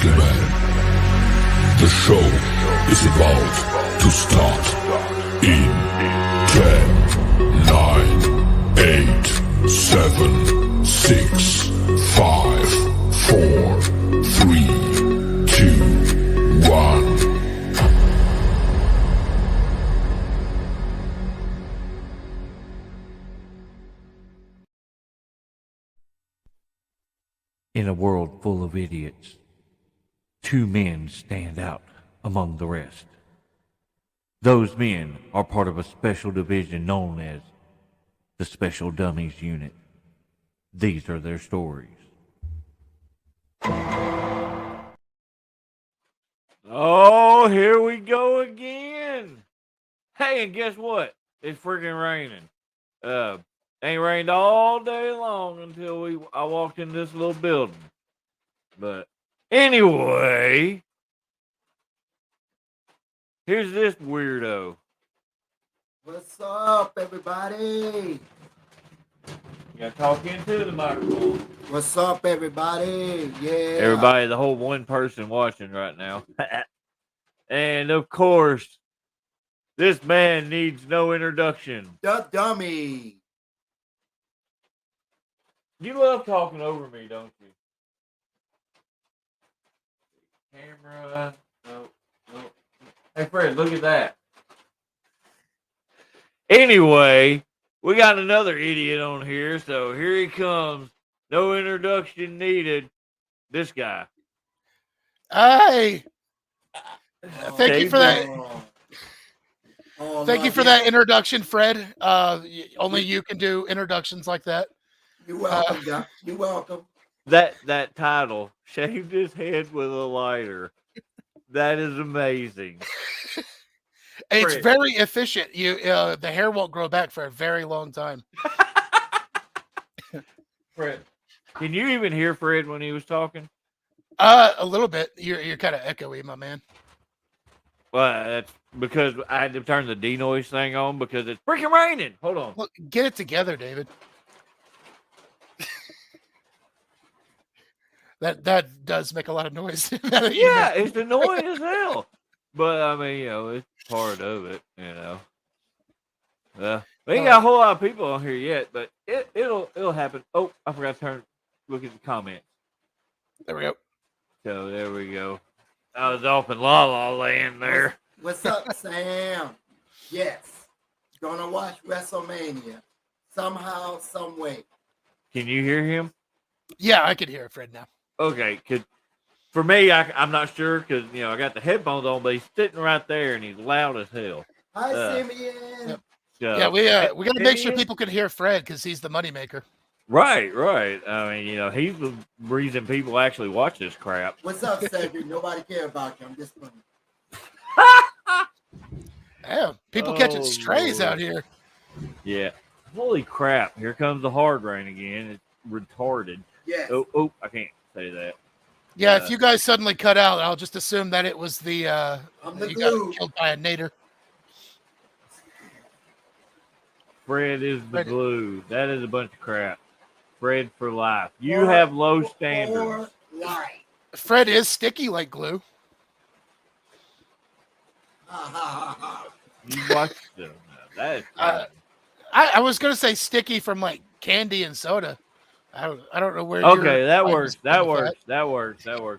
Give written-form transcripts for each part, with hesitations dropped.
gentlemen, the show is about to start in 10, 9, 8, 7, 6, 5, 4, 3, 2, 1. In a world full of idiots, two men stand out among the rest. Those men are part of a special division known as the Special Dummies Unit. These are their stories. Oh, here we go again. Hey, and guess what? It's freaking raining. Ain't rained all day long until I walked in this little building. But anyway, here's this weirdo. What's up, everybody? You gotta talk into the microphone. What's up, everybody? Yeah. Everybody, the whole one person watching right now. And of course, this man needs no introduction. The Dummy. You love talking over me, don't you? Camera. No. Hey, Fred, look at that. Anyway, we got another idiot on here, so here he comes. No introduction needed. This guy. Hey, thank you for that. Thank you for that introduction, Fred. Only you can do introductions like that. You're welcome, Doc. You're welcome. That title, shaved his head with a lighter. That is amazing. It's Fred. very efficient. The hair won't grow back for a very long time. Fred, can you even hear Fred when he was talking? A little bit. You're kind of echoey, my man. Well, that's because I had to turn the denoise thing on because it's freaking raining. Hold on. Look, get it together, David. That does make a lot of noise. Yeah, it's annoying as hell. But I mean, it's part of it, We ain't got a whole lot of people on here yet, but it'll happen. Oh, I forgot to look at the comments. There we go. So there we go. I was off in La La Land there. What's up, Sam? Yes. Gonna watch WrestleMania. Somehow, some way. Can you hear him? Yeah, I can hear Fred now. Okay, for me, I'm not sure because I got the headphones on, but he's sitting right there and he's loud as hell. Hi, Simeon. Yep. Yeah, we got to make sure people can hear Fred because he's the moneymaker. Right. I mean, he's the reason people actually watch this crap. What's up, Cedric? Nobody care about you. I'm just funny. Yeah, people catching strays Lord. out here. Yeah. Holy crap! Here comes the hard rain again. It's retarded. Yes. Oh! I can't say that. Yeah, if you guys suddenly cut out, I'll just assume that it was the I'm the you glue. got killed by a nader. Fred is the Fred. glue. That is a bunch of crap. Fred for life. You have low standards. For life. Fred is sticky like glue. You watch them. That is I was gonna say sticky from like candy and soda. I don't know where. okay. That works. That works.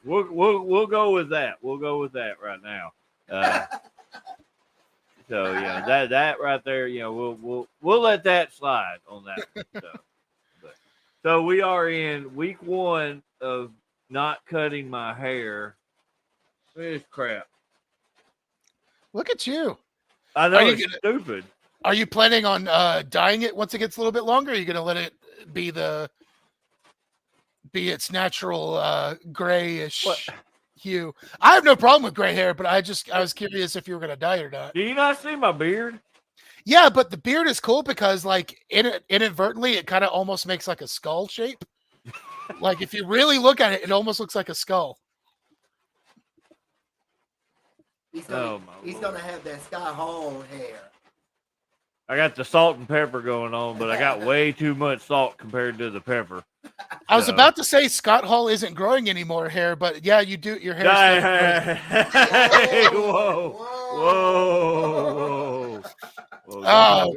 We'll go with that. We'll go with that right now. So yeah, that right there. We'll let that slide on that stuff. So we are in week 1 of not cutting my hair. Look at this crap. Look at you. I know it's stupid. Are you planning on dyeing it once it gets a little bit longer? Or are you gonna let it be its natural grayish hue? I have no problem with gray hair, but I was curious if you were gonna dye it or not. Do you not see my beard? Yeah, but the beard is cool because like inadvertently it kind of almost makes like a skull shape. Like if you really look at it, it almost looks like a skull. He's gonna have that Sky Hall hair. I got the salt and pepper going on, but I got way too much salt compared to the pepper. I was about to say Scott Hall isn't growing any more hair, but yeah, you do. Your hair. Hey, whoa, whoa. Oh,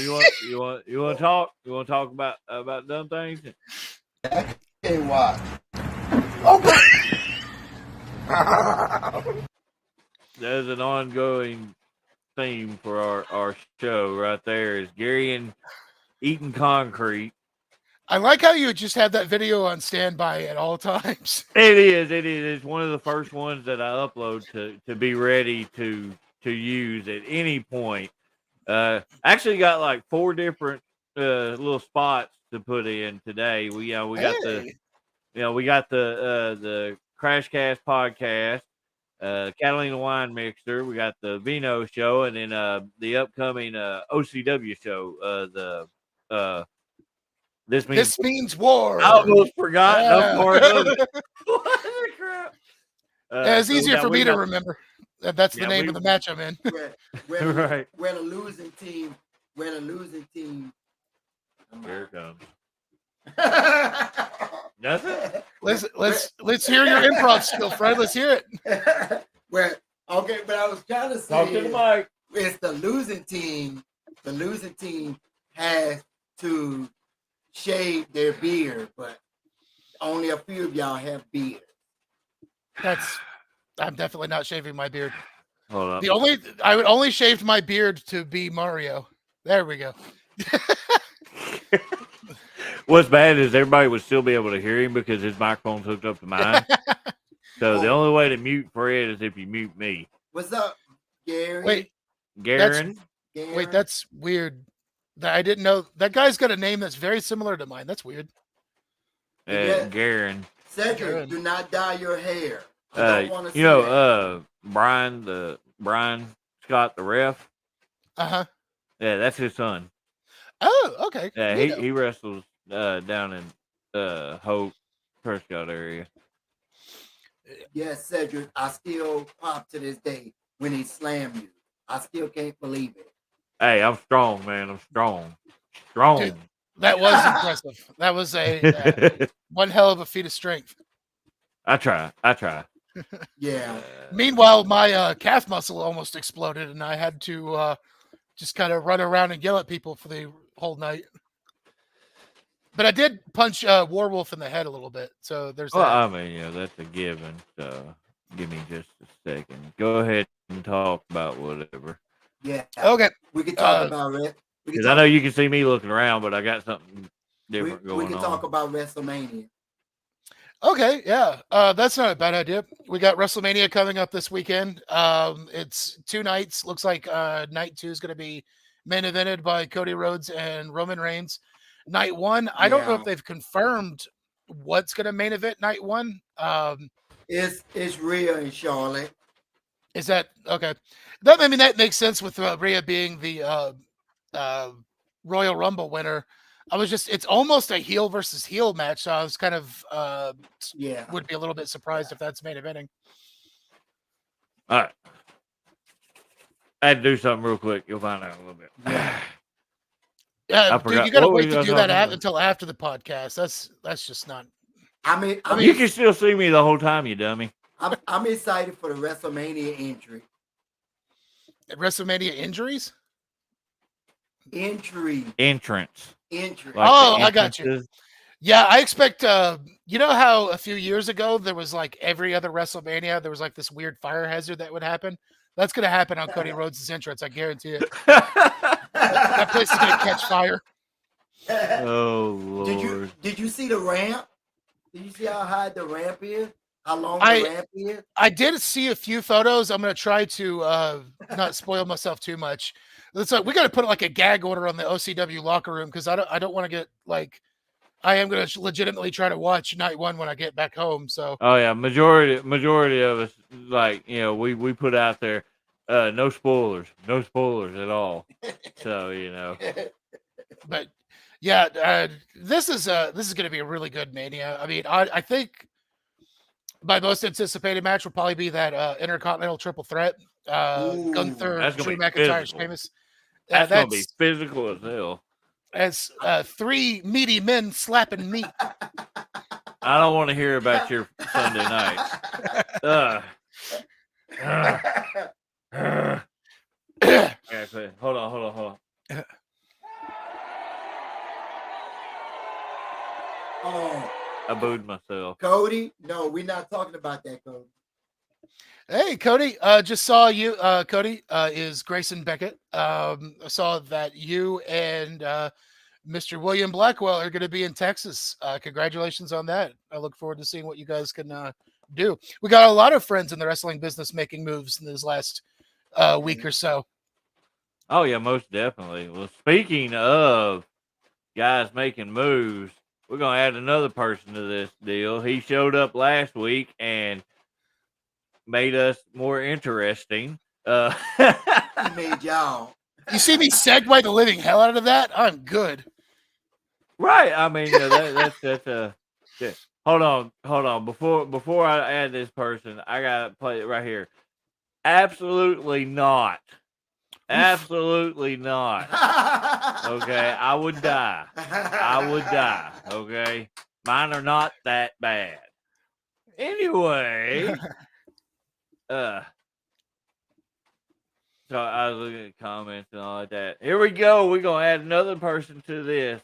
You want to talk? You want to talk about dumb things? Hey, what? Okay. There's an ongoing theme for our show right there. Is Gary and eating concrete. I like how you just have that video on standby at all times. It is. It's one of the first ones that I upload to be ready to use at any point. Actually got like 4 different little spots to put in today. We got the Crashcast podcast, Catalina Wine Mixer. We got the Vino show, and then the upcoming OCW show. This means war. I almost forgot no part of it. What the crap? It's easier for me to remember. That's the name of the match I'm in. Right. When a losing team. Here it comes. Nothing. Let's hear your improv skill, Fred. Let's hear it. But I was trying to say Talk to the mic. It's the losing team. The losing team has to shave their beard, but only a few of y'all have beard. I'm definitely not shaving my beard. Hold up. I would only shave my beard to be Mario. There we go. What's bad is everybody would still be able to hear him because his microphone's hooked up to mine. So the only way to mute Fred is if you mute me. What's up, Gary? Wait, Garen? That's weird. I didn't know that guy's got a name that's very similar to mine. That's weird. Garen. Cedric, do not dye your hair. Brian Scott, the ref. Uh-huh. Yeah, that's his son. Oh, okay. Yeah, he wrestles down in Hope, Prescott area. Yes, Cedric, I still pop to this day when he slammed you. I still can't believe it. Hey, I'm strong, man. I'm strong. Strong. Dude, that was impressive. That was a one hell of a feat of strength. I try. Yeah. Meanwhile, my calf muscle almost exploded, and I had to just kind of run around and yell at people for the whole night. But I did punch Warwolf in the head a little bit, so there's that. I mean, that's a given. So give me just a second. Go ahead and talk about whatever. Yeah. Okay. We can talk about it. Because I know you can see me looking around, but I got something different going on. We can talk about WrestleMania. Okay, yeah. That's not a bad idea. We got WrestleMania coming up this weekend. It's 2 nights. Looks like night 2 is going to be main evented by Cody Rhodes and Roman Reigns. Night 1, I don't know if they've confirmed what's going to main event night 1. It's Rhea and Charlotte. Is that okay? That makes sense with Rhea being the Royal Rumble winner. It's almost a heel versus heel match. So I was kind of would be a little bit surprised if that's main eventing. All right. I had to do something real quick. You'll find out a little bit. Yeah, dude, you got to wait to do that until after the podcast. That's just not. I mean, you can still see me the whole time, you dummy. I'm excited for the WrestleMania entry. WrestleMania injuries? Entrance. Entry. Like I got you. Yeah, I expect. You know how a few years ago there was like every other WrestleMania there was like this weird fire hazard that would happen. That's going to happen on Cody Rhodes' entrance. I guarantee it. That place is going to catch fire. Oh Lord! Did you see the ramp? Did you see how high the ramp is? How long the ramp is? I did see a few photos. I'm going to try to not spoil myself too much. It's like we got to put like a gag order on the OCW locker room because I don't want to get like. I am going to legitimately try to watch night 1 when I get back home. So. Oh yeah, majority of us like we put out there no spoilers at all. So But yeah, this is going to be a really good Mania. I mean, I think my most anticipated match will probably be that Intercontinental Triple Threat, Gunther, Drew McIntyre, Sheamus. That's going to be physical as hell. as 3 meaty men slapping meat. I don't want to hear about your Sunday night. Okay, hold on. Oh, I booed myself. Cody? No, we're not talking about that, Cody. Hey, Cody, just saw you. Cody is Grayson Beckett. I saw that you and Mr. William Blackwell are going to be in Texas. Congratulations on that. I look forward to seeing what you guys can do. We got a lot of friends in the wrestling business making moves in this last week or so. Oh, yeah, most definitely. Well, speaking of guys making moves, we're going to add another person to this deal. He showed up last week and made us more interesting. He made y'all. You see me segue the living hell out of that? I'm good. Right. I mean, that's yeah. Hold on. Before I add this person, I got to play it right here. Absolutely not. Absolutely not. Okay, I would die. Okay, mine are not that bad. Anyway, so I was looking at comments and all like that. Here we go. We're gonna add another person to this.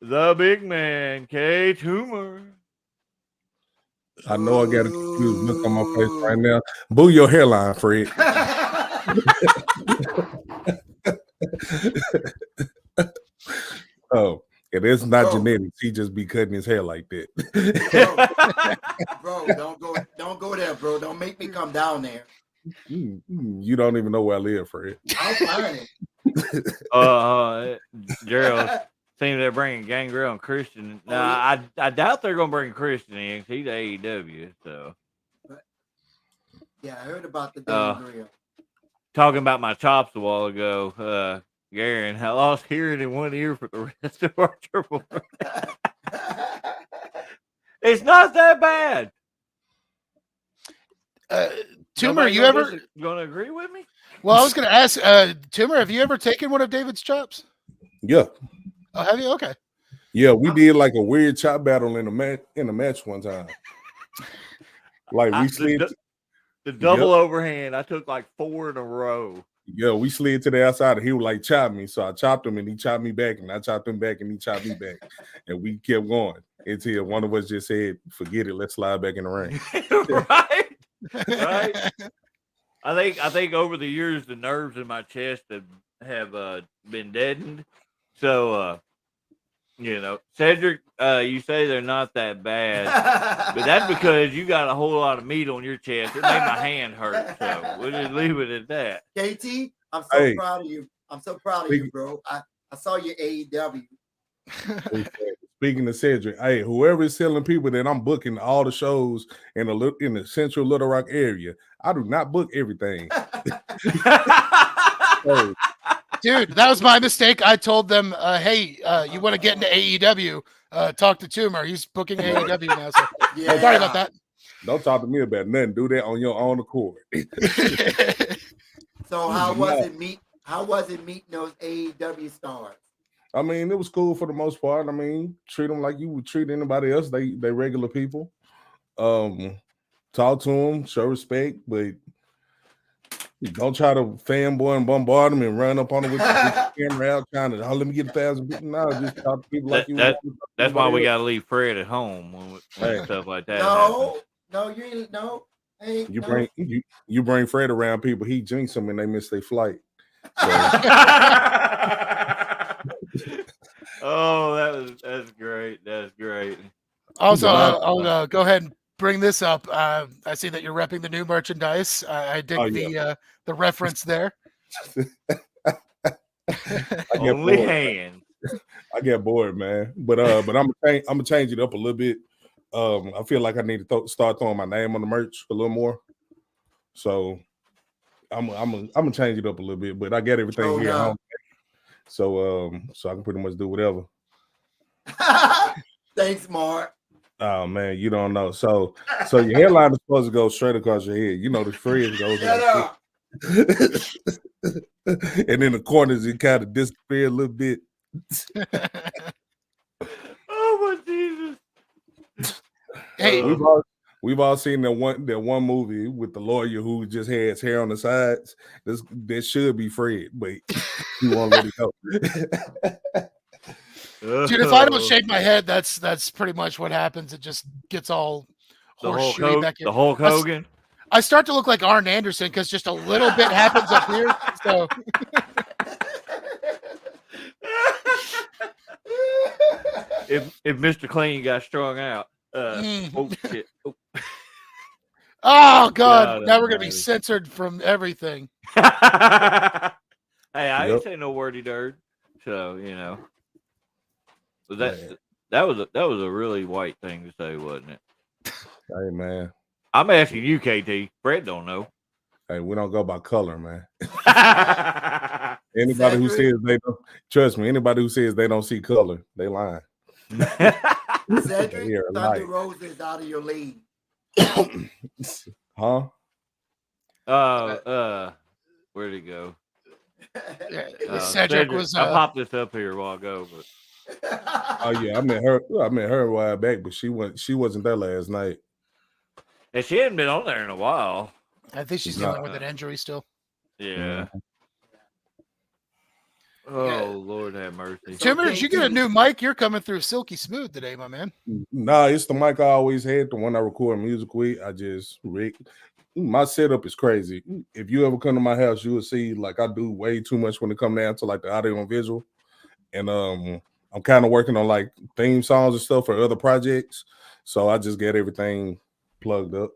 The big man, K Toomer. I know I got a confused look on my face right now. Boo your hairline, Fred. Oh, it is not genetics. He just be cutting his hair like that. Bro, don't go there, bro. Don't make me come down there. You don't even know where I live, Fred. I'll find it. Gerald seems they're bringing Gangrel and Christian. Now, I doubt they're gonna bring Christian in. He's AEW, so. Yeah, I heard about the Gangrel. Talking about my chops a while ago, Garen, I lost hearing in one ear for the rest of our triple. It's not that bad. Toomer, you ever gonna agree with me? Well, I was gonna ask, Toomer, have you ever taken one of David's chops? Yeah. Oh, have you? Okay. Yeah, we did like a weird chop battle in a match one time. Like we slid the double overhand. I took like 4 in a row. Yeah, we slid to the outside and he would like chop me. So I chopped him and he chopped me back and I chopped him back and he chopped me back. And we kept going until one of us just said, forget it, let's slide back in the ring. Right. I think over the years the nerves in my chest have been deadened. So Cedric, you say they're not that bad, but that's because you got a whole lot of meat on your chest. It made my hand hurt. So we'll just leave it at that. KT, I'm so proud of you. I'm so proud of you, bro. I saw your AEW. Speaking of Cedric, hey, whoever is telling people that I'm booking all the shows in the central Little Rock area, I do not book everything. Dude, that was my mistake. I told them, hey, you want to get into AEW, talk to Toomer. He's booking AEW now. So yeah. Sorry about that. Don't talk to me about nothing. Do that on your own accord. So how was it meeting those AEW stars? I mean, it was cool for the most part. I mean, treat them like you would treat anybody else. They regular people. Talk to them, show respect, but don't try to fanboy and bombard them and run up on them with the camera out trying to, let me get 1,000 people. No, just talk to people like you. That's why we got to leave Fred at home when stuff like that. You bring Fred around people, he jinx them and they miss their flight. So. Oh, that's great. That's great. Also, I'll go ahead and bring this up. I see that you're repping the new merchandise. I dig the reference there. Only hand. I get bored, man. But I'm gonna change it up a little bit. I feel like I need to start throwing my name on the merch a little more. So I'm gonna change it up a little bit. But I got everything here at home. So I can pretty much do whatever. Thanks, Mark. Oh man, you don't know. So your hairline is supposed to go straight across your head. You know the frizz goes like and in the corners it kind of disappear a little bit. Oh my Jesus! Hey, We've all seen that one movie with the lawyer who just has hair on the sides. That should be Fred, but he won't let it go. dude, if I don't shake my head, that's pretty much what happens. It just gets all horseshoey back in. The Hulk Hogan. I start to look like Arn Anderson because just a little bit happens up here. So if Mr. Clean got strung out, oh shit! oh god, God now we're gonna be almighty. censored from everything. Hey, I Yep. ain't say no wordy dirt, so you know. But Man. that was a really white thing to say, wasn't it? Hey man, I'm asking you, KT. Fred don't know. hey, we don't go by color, man. Hey, Anybody who Cedric. says they don't trust me, anybody who says they don't see color, they lying. Cedric, Yeah, Thunder right. Rosa is out of your league. Huh? Where'd he go? Yeah, Cedric was. I popped this up here a while ago, but Oh yeah, I met her a while back, but she wasn't there last night. and she hadn't been on there in a while. I think she's dealing with an injury still. Yeah. Mhm. Oh Yeah. Lord have mercy. Timber, did you get a new mic? You're coming through silky smooth today, my man. Nah, it's the mic I always had, the one I record music with. I just my setup is crazy. If you ever come to my house, you will see like I do way too much when it comes down to like the audio and visual. And I'm kind of working on like theme songs and stuff for other projects. So I just get everything plugged up.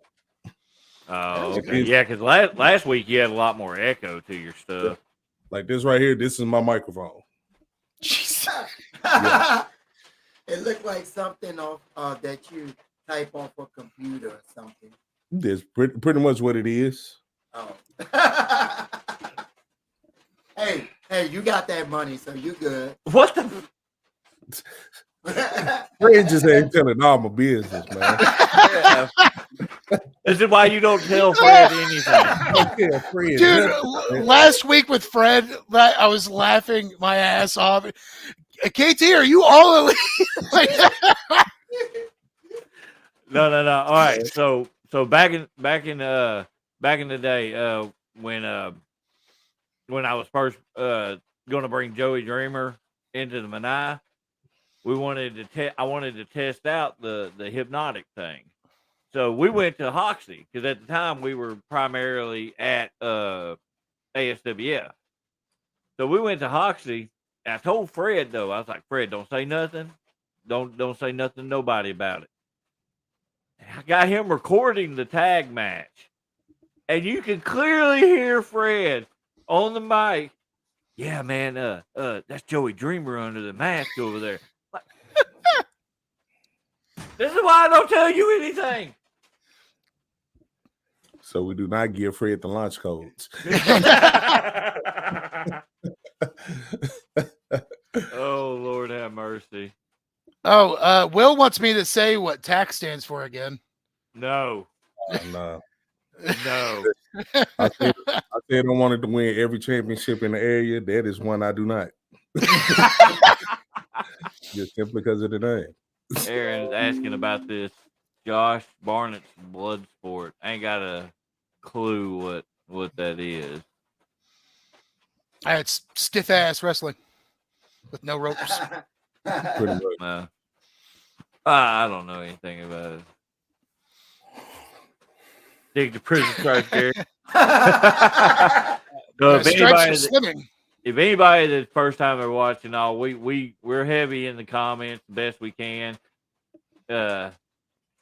Oh, It okay. is- Yeah, because last week you had a lot more echo to your stuff. Like this right here, this is my microphone. Jeez. It looked like something off that you type off a computer or something. That's pretty much what it is. Oh. hey, you got that money, so you good. What the? Fred just ain't telling all my business, man. Yeah. This is why you don't tell Fred anything. Yeah, Fred. Dude, last week with Fred, I was laughing my ass off. KT, are you all like, No. All right. So back in the day, when I was first going to bring Joey Dreamer into the Manai, I wanted to test out the hypnotic thing. So we went to Hoxie because at the time we were primarily at ASWF. So we went to Hoxie. And I told Fred though, I was like, Fred, don't say nothing. Don't say nothing to nobody about it. And I got him recording the tag match. And you can clearly hear Fred on the mic. Yeah, man, that's Joey Dreamer under the mask over there. Like, this is why I don't tell you anything. So we do not give Fred the launch codes. Oh, Lord have mercy. Oh, Will wants me to say what tax stands for again. No. No. No. I said I wanted to win every championship in the area. That is one I do not. Just simply because of the name. Aaron's asking about this Josh Barnett's blood sport. I ain't got a clue what that is. It's stiff ass wrestling with no ropes. Pretty much. No. I don't know anything about it. Dig the prison stripes, Gary. So Stripes for swimming. if anybody that's first time they're watching, all we're heavy in the comments the best we can,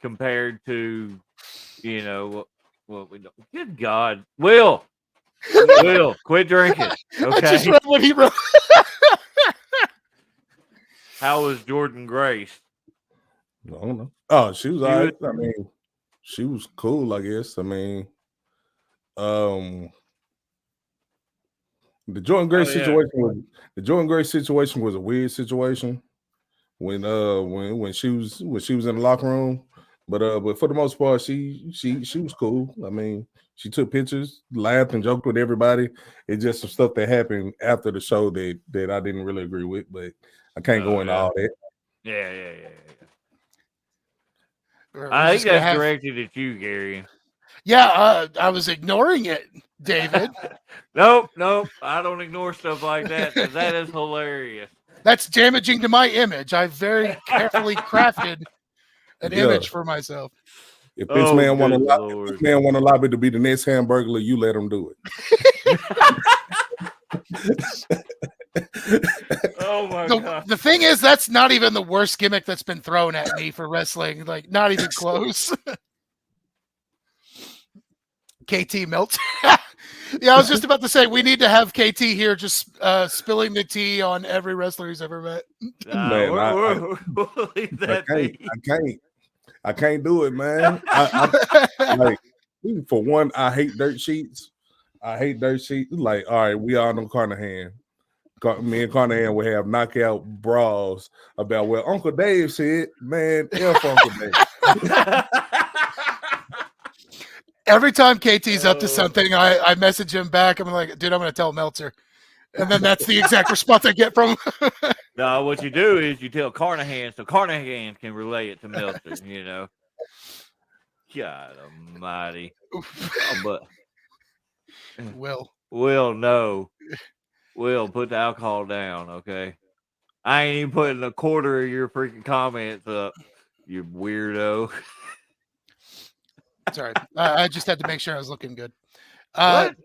compared to what we don't. Good God, Will, quit drinking. I just Okay, read what he wrote. how was Jordan Grace? I don't know. Oh, she was all right. I mean, she was cool, I guess. I mean, the Jordan Grace situation was a weird situation when she was in the locker room. But for the most part, she was cool. I mean, she took pictures, laughed, and joked with everybody. It's just some stuff that happened after the show that I didn't really agree with, but I can't go into all that. Yeah. We're I just think gonna that's have- directed at you, Gary. Yeah, I was ignoring it, David. Nope. I don't ignore stuff like that. That is hilarious. That's damaging to my image. I very carefully crafted an image for myself. If this man want to to lobby to be the next Hamburglar, you let him do it. Oh my god! The thing is, that's not even the worst gimmick that's been thrown at me for wrestling. Like, not even close. KT Meltzer. Yeah, I was just about to say we need to have KT here, just spilling the tea on every wrestler he's ever met. Man, we'll leave that I can't do it, man. Like, for one, I hate dirt sheets. Like, all right, we all know Carnahan. Me and Carnahan will have knockout brawls about what Uncle Dave said. Man, F Uncle Dave. Every time KT's up to something, I message him back. I'm like, dude, I'm going to tell Meltzer. And then that's the exact response I get from him. No, what you do is you tell Carnahan so Carnahan can relay it to Meltzer, you know. God almighty. But Will, no. Will, put the alcohol down, okay? I ain't even putting a quarter of your freaking comments up, you weirdo. Sorry. I just had to make sure I was looking good. What?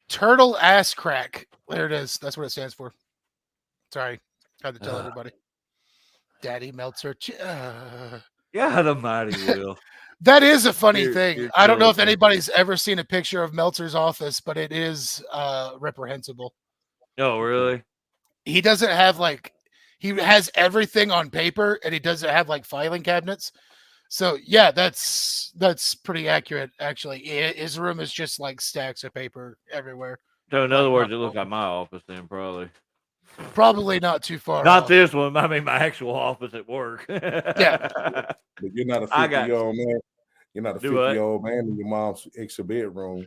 Turtle ass crack. There it is. That's what it stands for. Sorry. Had to tell everybody. Daddy Meltzer. God almighty, Will. That is a funny thing. you're I don't know if killing me. anybody's ever seen a picture of Meltzer's office, but it is reprehensible. Oh, really? He doesn't have he has everything on paper, and he doesn't have filing cabinets. So yeah, that's pretty accurate actually. His room is just stacks of paper everywhere. So in other words, it looks like my office then, probably. Probably not too far. Not off. this one. I mean, my actual office at work. Yeah. But you're not a 50-year-old man. You're not a 50-year-old man in your mom's extra bedroom.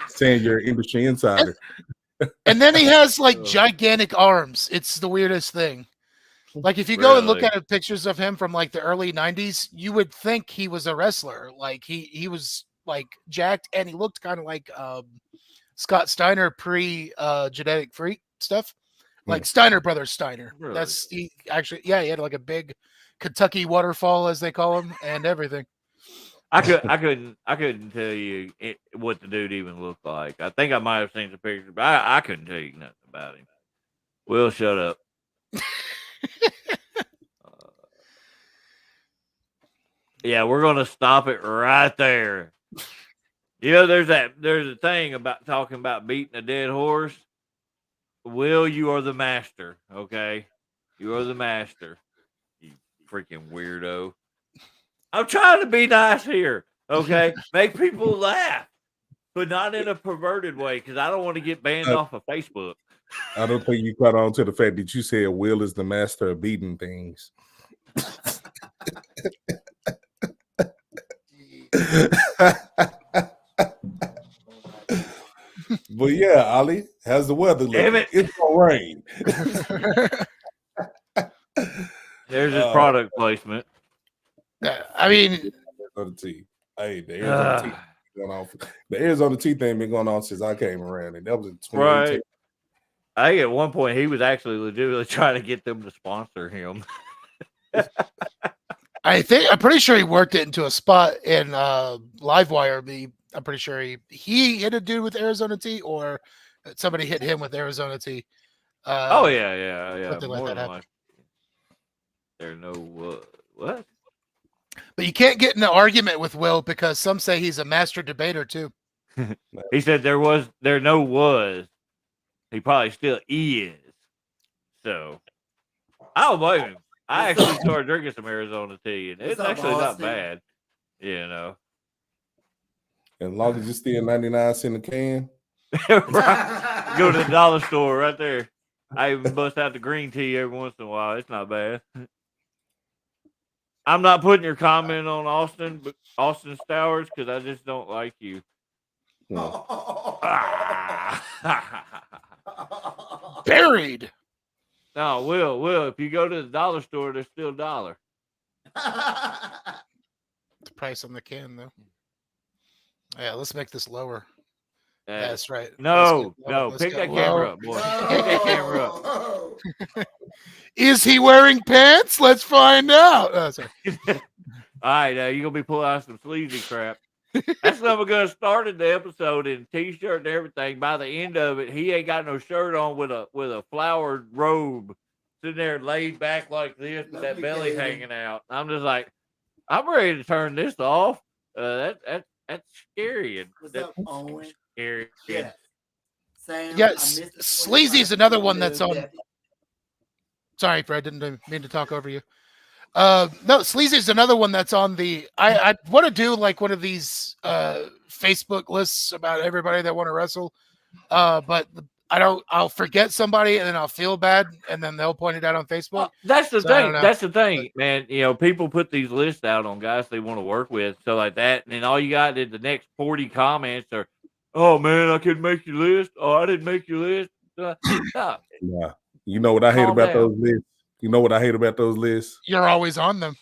Saying you're an industry insider. And then he has gigantic arms. It's the weirdest thing. Like if you go and look at pictures of him from the early 90s, you would think he was a wrestler. Like he was jacked, and he looked kind of like Scott Steiner pre genetic freak stuff. Like Steiner Brothers Steiner. Really? That's he had a big Kentucky waterfall, as they call him, and everything. I couldn't tell you what the dude even looked like. I think I might have seen the picture, but I couldn't tell you nothing about him. Will, shut up. Yeah, we're gonna stop it right there. There's a thing about talking about beating a dead horse. Will, you are the master, okay? You are the master. You freaking weirdo. I'm trying to be nice here, okay? Make people laugh, but not in a perverted way, because I don't want to get banned off of Facebook. I don't think you caught on to the fact that you said Will is the master of beating things. But yeah, Ali, how's the weather looking? Damn it. It's gonna rain. There's his product placement. I mean, Arizona tea. Hey, the Arizona tea going on. The Arizona tea thing been going on since I came around, and that was in 2018. Right. I think at one point he was actually legitimately trying to get them to sponsor him. I'm pretty sure he worked it into a spot in Livewire. I'm pretty sure he hit a dude with Arizona tea, or somebody hit him with Arizona tea. Oh yeah. Something like that happened. There's no what? But you can't get in an argument with Will because some say he's a master debater too. He said there was. He probably still is. So I don't blame him. I actually started drinking some Arizona tea, and it's actually not bad. As long as it's still 99 cents a can. Right. Go to the dollar store right there. I even bust out the green tea every once in a while. It's not bad. I'm not putting your comment on Austin, but Austin Stowers, because I just don't like you. No. Ah. Buried. No, Will. If you go to the dollar store, there's still $1. The price on the can, though. Yeah, let's make this lower. Uh, That's right. No, Let's go pick that lower. camera up, boy. Pick that camera up. Is he wearing pants? Let's find out. Oh, sorry. All right, you're gonna be pulling out some sleazy crap. That's never gonna start in the episode in t-shirt and everything. By the end of it, he ain't got no shirt on with a flowered robe, sitting there laid back like this with that belly hanging out. I'm just like, I'm ready to turn this off. That's scary. What's up, Owen? Scary. Yeah. Sam, Yes, I missed the Sleazy's 45 another one that's on. Debbie. Sorry, Fred, didn't mean to talk over you. No, Sleazy's another one that's on the. I want to do like one of these Facebook lists about everybody that want to wrestle, but I don't. I'll forget somebody and then I'll feel bad, and then they'll point it out on Facebook. That's the So I don't thing. know. That's the thing, man. You know, people put these lists out on guys they want to work with, so like that, and then all you got is the next 40 comments are, "Oh man, I couldn't make your list. Oh, I didn't make your list." No. Nah. You know what I hate Calm about down. those lists? You know what I hate about those lists? You're always on them.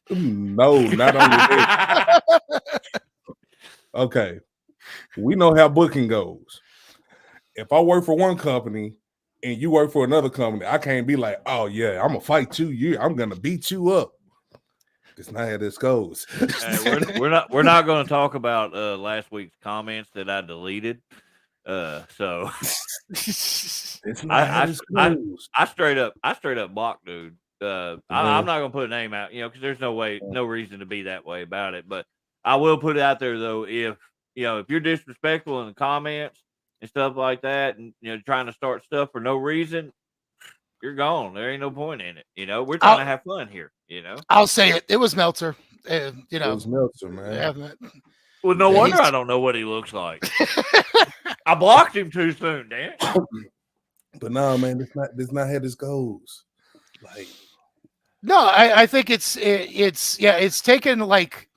No, not only that. Okay. We know how booking goes. If I work for one company and you work for another company, I can't be like, oh yeah, I'm gonna fight you. I'm gonna beat you up. It's not how this goes. Hey, we're not going to talk about last week's comments that I deleted. So It's not how this goes. I straight up blocked dude. I'm not gonna put a name out, because there's no reason to be that way about it. But I will put it out there though, if you're disrespectful in the comments and stuff like that, and trying to start stuff for no reason, you're gone. There ain't no point in it. We're trying to have fun here. I'll say it. It was Meltzer. It was Meltzer, man. Yeah, Well, no wonder I don't know what he looks like. I blocked him too soon, damn it. But no, man, this not how this goes. Like, no, I think it's taken like,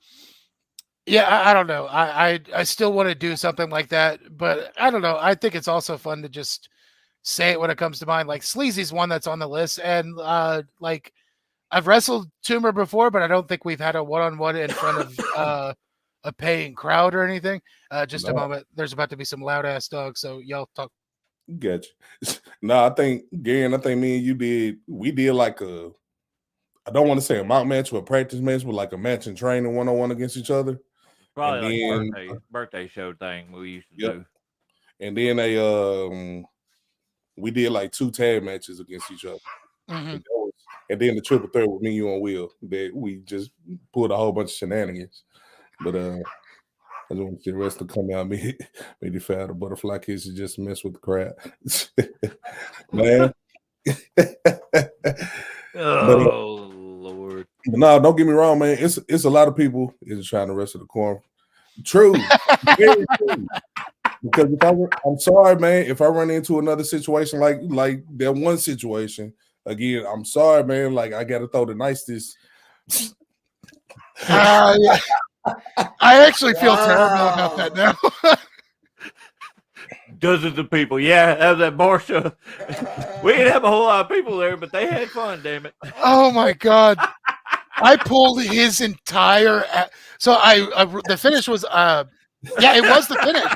I don't know. I still want to do something like that, but I don't know. I think it's also fun to just say it when it comes to mind. Like Sleazy's one that's on the list, and like I've wrestled Tumor before, but I don't think we've had a one-on-one in front of a paying crowd or anything. Just a moment. There's about to be some loud ass dogs, so y'all talk. Gotcha. No, I think me and you we did like I don't want to say a mock match or a practice match, but like a match and training 1-on-1 against each other. Probably like a birthday show thing we used to do. And then we did like 2 tag matches against each other. Mm-hmm. And then the triple threat with me, you, and Will, that we just pulled a whole bunch of shenanigans. But I just want to see the rest of come out. Made the fat the butterfly kisses just mess with the crowd. Man. Oh Lord. But no, don't get me wrong, man. It's a lot of people is trying to wrestle the corn. True. Very true. Because I'm sorry, man, if I run into another situation like that one situation, again, I'm sorry, man. Like, I gotta throw the nicest. Yeah. I actually feel terrible about that now. Dozens of people. Yeah, that was that bar show. We didn't have a whole lot of people there, but they had fun, damn it. Oh my God. I pulled his entire so the finish was it was the finish.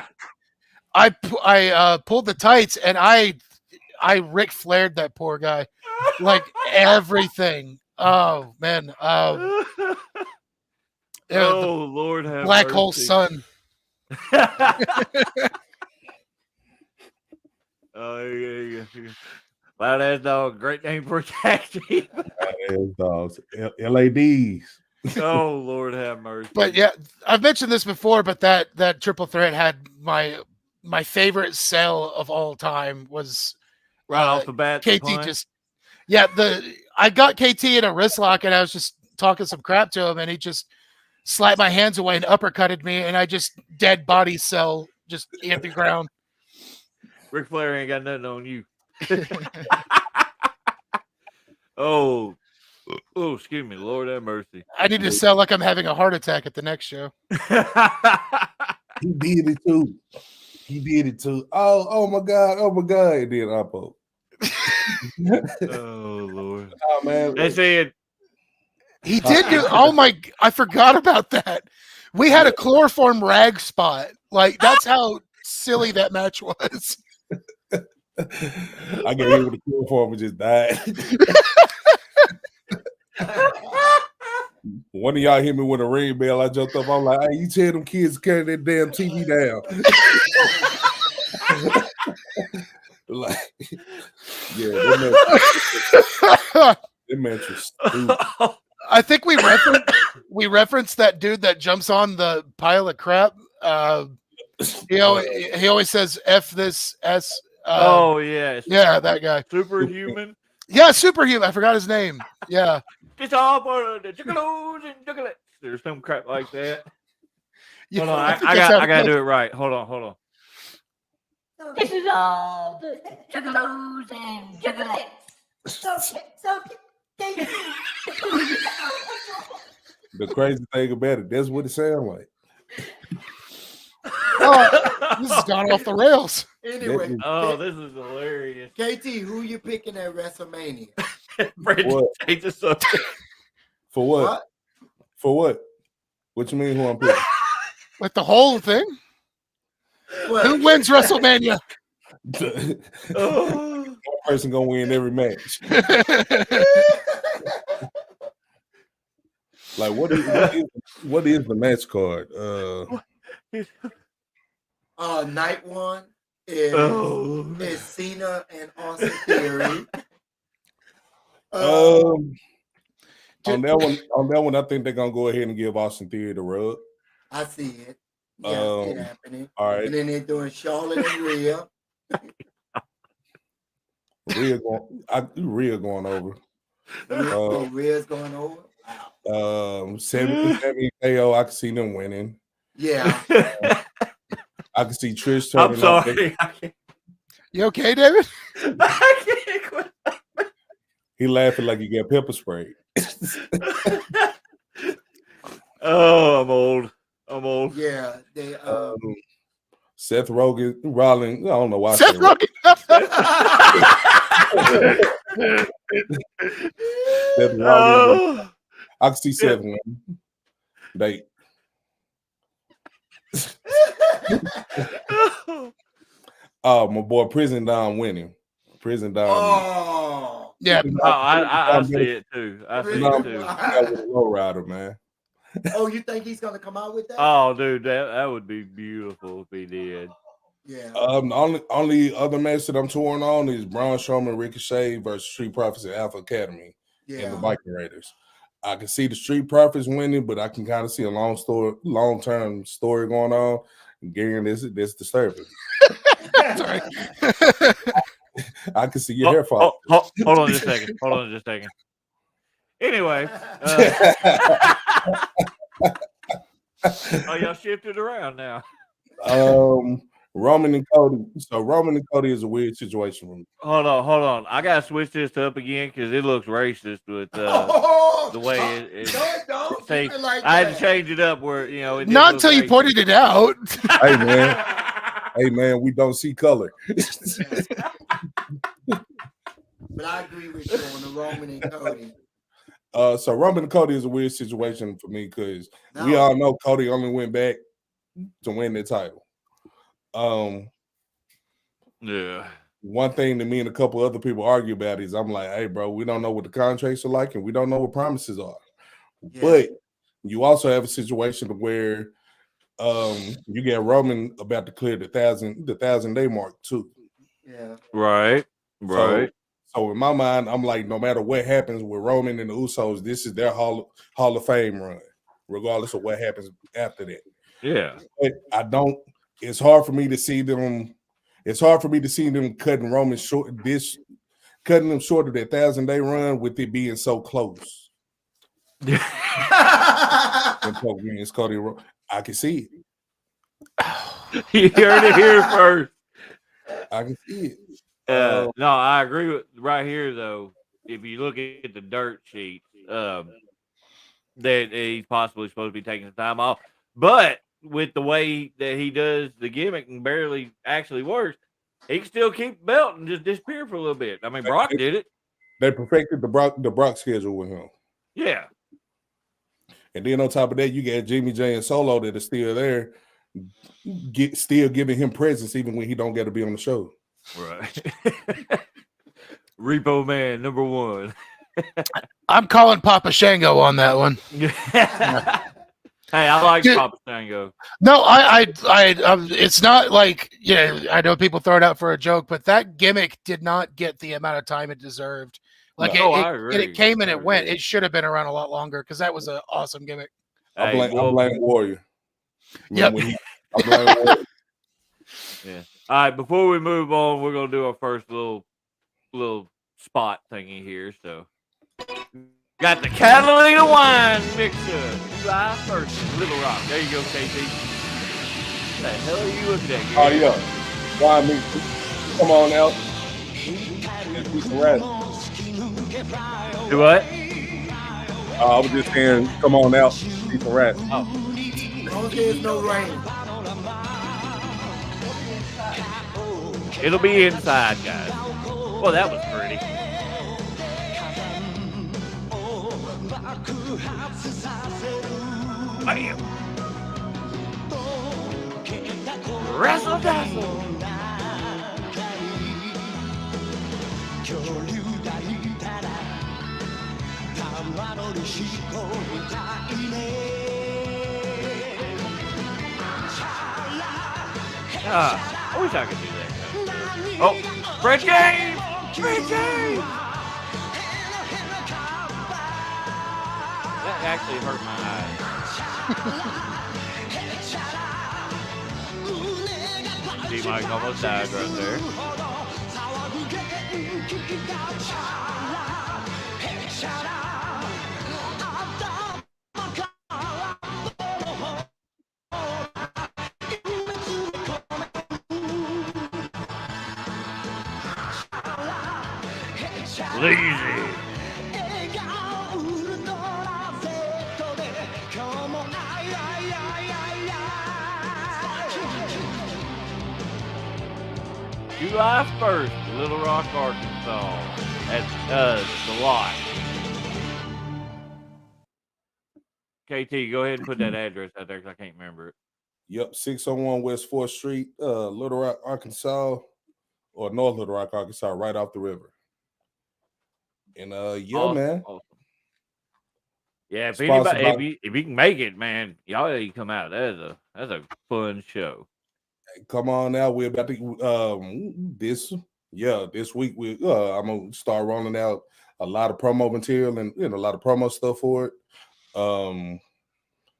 I pulled the tights and I Ric Flaired that poor guy. Like everything. Oh man. Lord have Black mercy. Hole Sun. Oh yeah. Loud ass dog, great name for a tag team. Loud ass dogs, LADs. Oh Lord have mercy. But yeah, I've mentioned this before, but that triple threat had my favorite sell of all time was right off the bat. KT I got KT in a wrist lock and I was just talking some crap to him and he just slapped my hands away and uppercutted me and I just dead body cell just hit the ground. Ric Flair ain't got nothing on you. Oh, Oh, excuse me, Lord have mercy. I need to sound like I'm having a heart attack at the next show. He did it too. He did it too. Oh my God. And then Oppo. Oh Lord. Oh man. They said He did do. Oh my! I forgot about that. We had a chloroform rag spot. Like that's how silly that match was. I got hit with the chloroform and just died. One of y'all hit me with a ring bell. I jumped up. I'm like, hey, you tell them kids to carry that damn TV down. Like, yeah, that match was stupid. I think we referenced that dude that jumps on the pile of crap. He always says F this S. oh yeah. Yeah, that guy. Superhuman. Yeah, superhuman. I forgot his name. Yeah. It's all for the chocolates and chocolates. There's some crap like that. Yeah, Hold on, I think that's how gotta it do it right. Hold on. This is all the juggalos and juggalettes. The crazy thing about it, that's what it sounds like. Oh, this has gone off the rails. Anyway, Oh, this is hilarious. KT, who you picking at WrestleMania? Brandon What? changed the subject. For what? For what? What you mean who I'm picking? Like the whole thing. What? Who wins WrestleMania? Oh. One person gonna win every match. Like what is the match card? Night one is Cena and Austin Theory. On that one, I think they're gonna go ahead and give Austin Theory the rub. I see it. Yeah, I see it Um, happening. All right, And then they're doing Charlotte and Rhea. Rhea going over. Rhea's going over. Wow. Sammy KO, I can see them winning. Yeah. I can see Trish I'm turning up. sorry. I can't, You okay, David? I can't quit. He laughing like he got pepper spray. Oh, I'm old. Yeah. They Seth Rollins. I don't know why. Seth Rogen. Seth Rollins. Oh. I can see Seth winning. They. Oh, my boy, Prison Don winning. Prison Don. Oh. Yeah. I see it too. I see it too. That was a low rider, man. Oh, you think he's gonna come out with that? Oh, dude, that would be beautiful if he did. Yeah. The only other match that I'm torn on is Braun Strowman Ricochet versus Street Profits and Alpha Academy and the Viking Raiders. I can see the Street Profits winning, but I can kind of see a long-term story going on. Again, this disturbing. Sorry. I can see your hair fall. Hold on just a second. Anyway, y'all shifted around now. Roman and Cody. So Roman and Cody is a weird situation for me. Hold on. I gotta switch this up again because it looks racist with the way it. Don't See, keep it like I had that. to change it up where it didn't Not look until you racist. pointed it out. Hey man, we don't see color. But I agree with you on the Roman and Cody. So Roman and Cody is a weird situation for me because we all know Cody only went back to win the title. Yeah. One thing that me and a couple other people argue about is I'm like, hey, bro, we don't know what the contracts are like and we don't know what promises are. Yeah. But you also have a situation where you get Roman about to clear the 1,000-day mark too. Yeah. Right. So in my mind, I'm like, no matter what happens with Roman and the Usos, this is their Hall of Fame run, regardless of what happens after that. Yeah. But it's hard for me to see them. It's hard for me to see them cutting Roman short. Cutting them short of that 1,000-day run with it being so close. And it's Cody. I can see it. You heard it here first. I can see it. No, I agree with right here though. If you look at the dirt sheet, that he's possibly supposed to be taking some time off. But with the way that he does the gimmick and barely actually works, he can still keep the belt and just disappear for a little bit. I mean, Brock did it. They perfected the Brock schedule with him. Yeah. And then on top of that, you got Jimmy J and Solo that are still there, still giving him presence even when he don't get to be on the show. Right. Repo Man #1. I'm calling Papa Shango on that one. Hey, I like Dude, Papa Shango. No, it's not like, I know people throw it out for a joke, but that gimmick did not get the amount of time it deserved. Like No. I agree. it came and it went. It should have been around a lot longer because that was an awesome gimmick. I blame Warrior. Yep. I blame Warrior. Yeah. All right. Before we move on, we're gonna do our first little spot thingy here. So, got the Catalina wine mixer. July 1st, Little Rock. There you go, KT. What the hell are you looking at? Oh yeah, wine mixer. Come on out. Do what? I was just saying, come on out. Eat some rats. Oh. As long as there's no rain. It'll be inside, guys. Well, that was pretty. Bam! Wrestle dazzle! I wish I could do that. Oh, French game! French game! That actually hurt my eyes. D-Mike almost died right there. Lazy. July 1st, Little Rock, Arkansas, at the lot. KT, go ahead and put that address out there because I can't remember it. Yep, 601 West 4th Street, Little Rock, Arkansas, or North Little Rock, Arkansas, right off the river. And Awesome, man. awesome. Yeah, if anybody, if you can make it, man, y'all need to come out. That's a fun show. Come on now, we're about to this week we I'm gonna start rolling out a lot of promo material and a lot of promo stuff for it.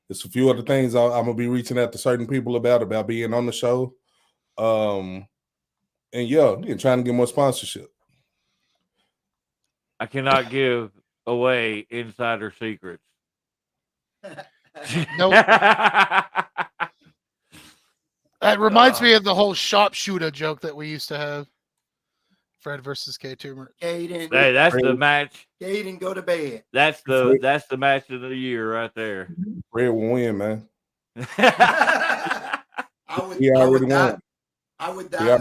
There's a few other things I'm gonna be reaching out to certain people about being on the show. And trying to get more sponsorship. I cannot give away insider secrets. Nope. That reminds me of the whole sharpshooter joke that we used to have. Fred versus K2. Caden, Hey, that's the match. Caden, go to bed. That's the match of the year right there. Fred will win, man. I would die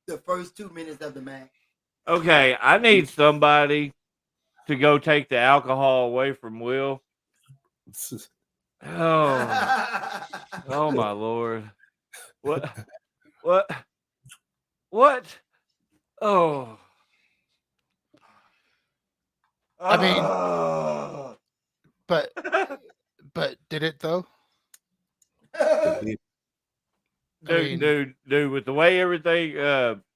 the first 2 minutes of the match. Okay, I need somebody to go take the alcohol away from Will. Oh my Lord. What? Oh. I mean, but did it though? Dude, with the way everything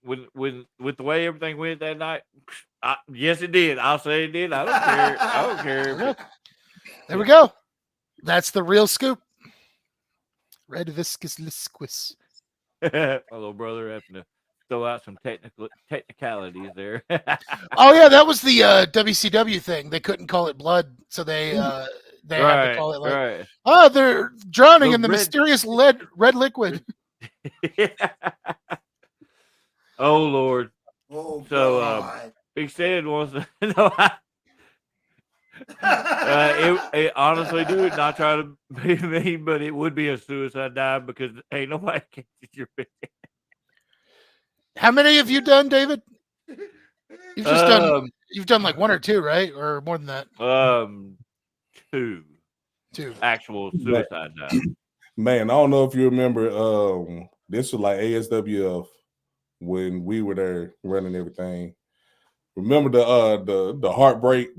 with the way everything went that night, yes it did. I'll say it did. I don't care. There we go. That's the real scoop. Red viscous lisquis. My little brother having to throw out some technicalities there. Oh yeah, that was the WCW thing. They couldn't call it blood, so they had to call it like, they're drowning in the mysterious red liquid. Oh Lord. Oh, so God. Big Sid wants to know It honestly, dude, not trying to be mean, but it would be a suicide dive because ain't nobody catches your fish. How many have you done, David? You've just done. Um, You've done like one or two, right, or more than that? Two Two. actual But- suicide dives. Man, I don't know if you remember. This was like ASWF when we were there running everything. Remember the heartbreak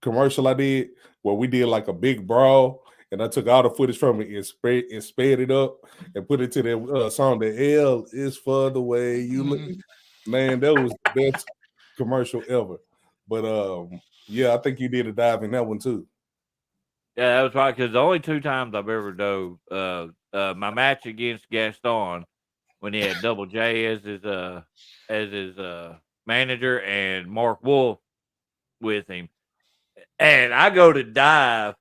commercial I did where we did like a big brawl, and I took all the footage from it and sped it up and put it to the song. The L is for the way you look. Man, that was the best commercial ever. But yeah, I think you did a dive in that one too. Yeah, that was right. Because the only 2 times I've ever dove, my match against Gaston when he had Double J as his manager and Mark Wolf with him, and I go to dive,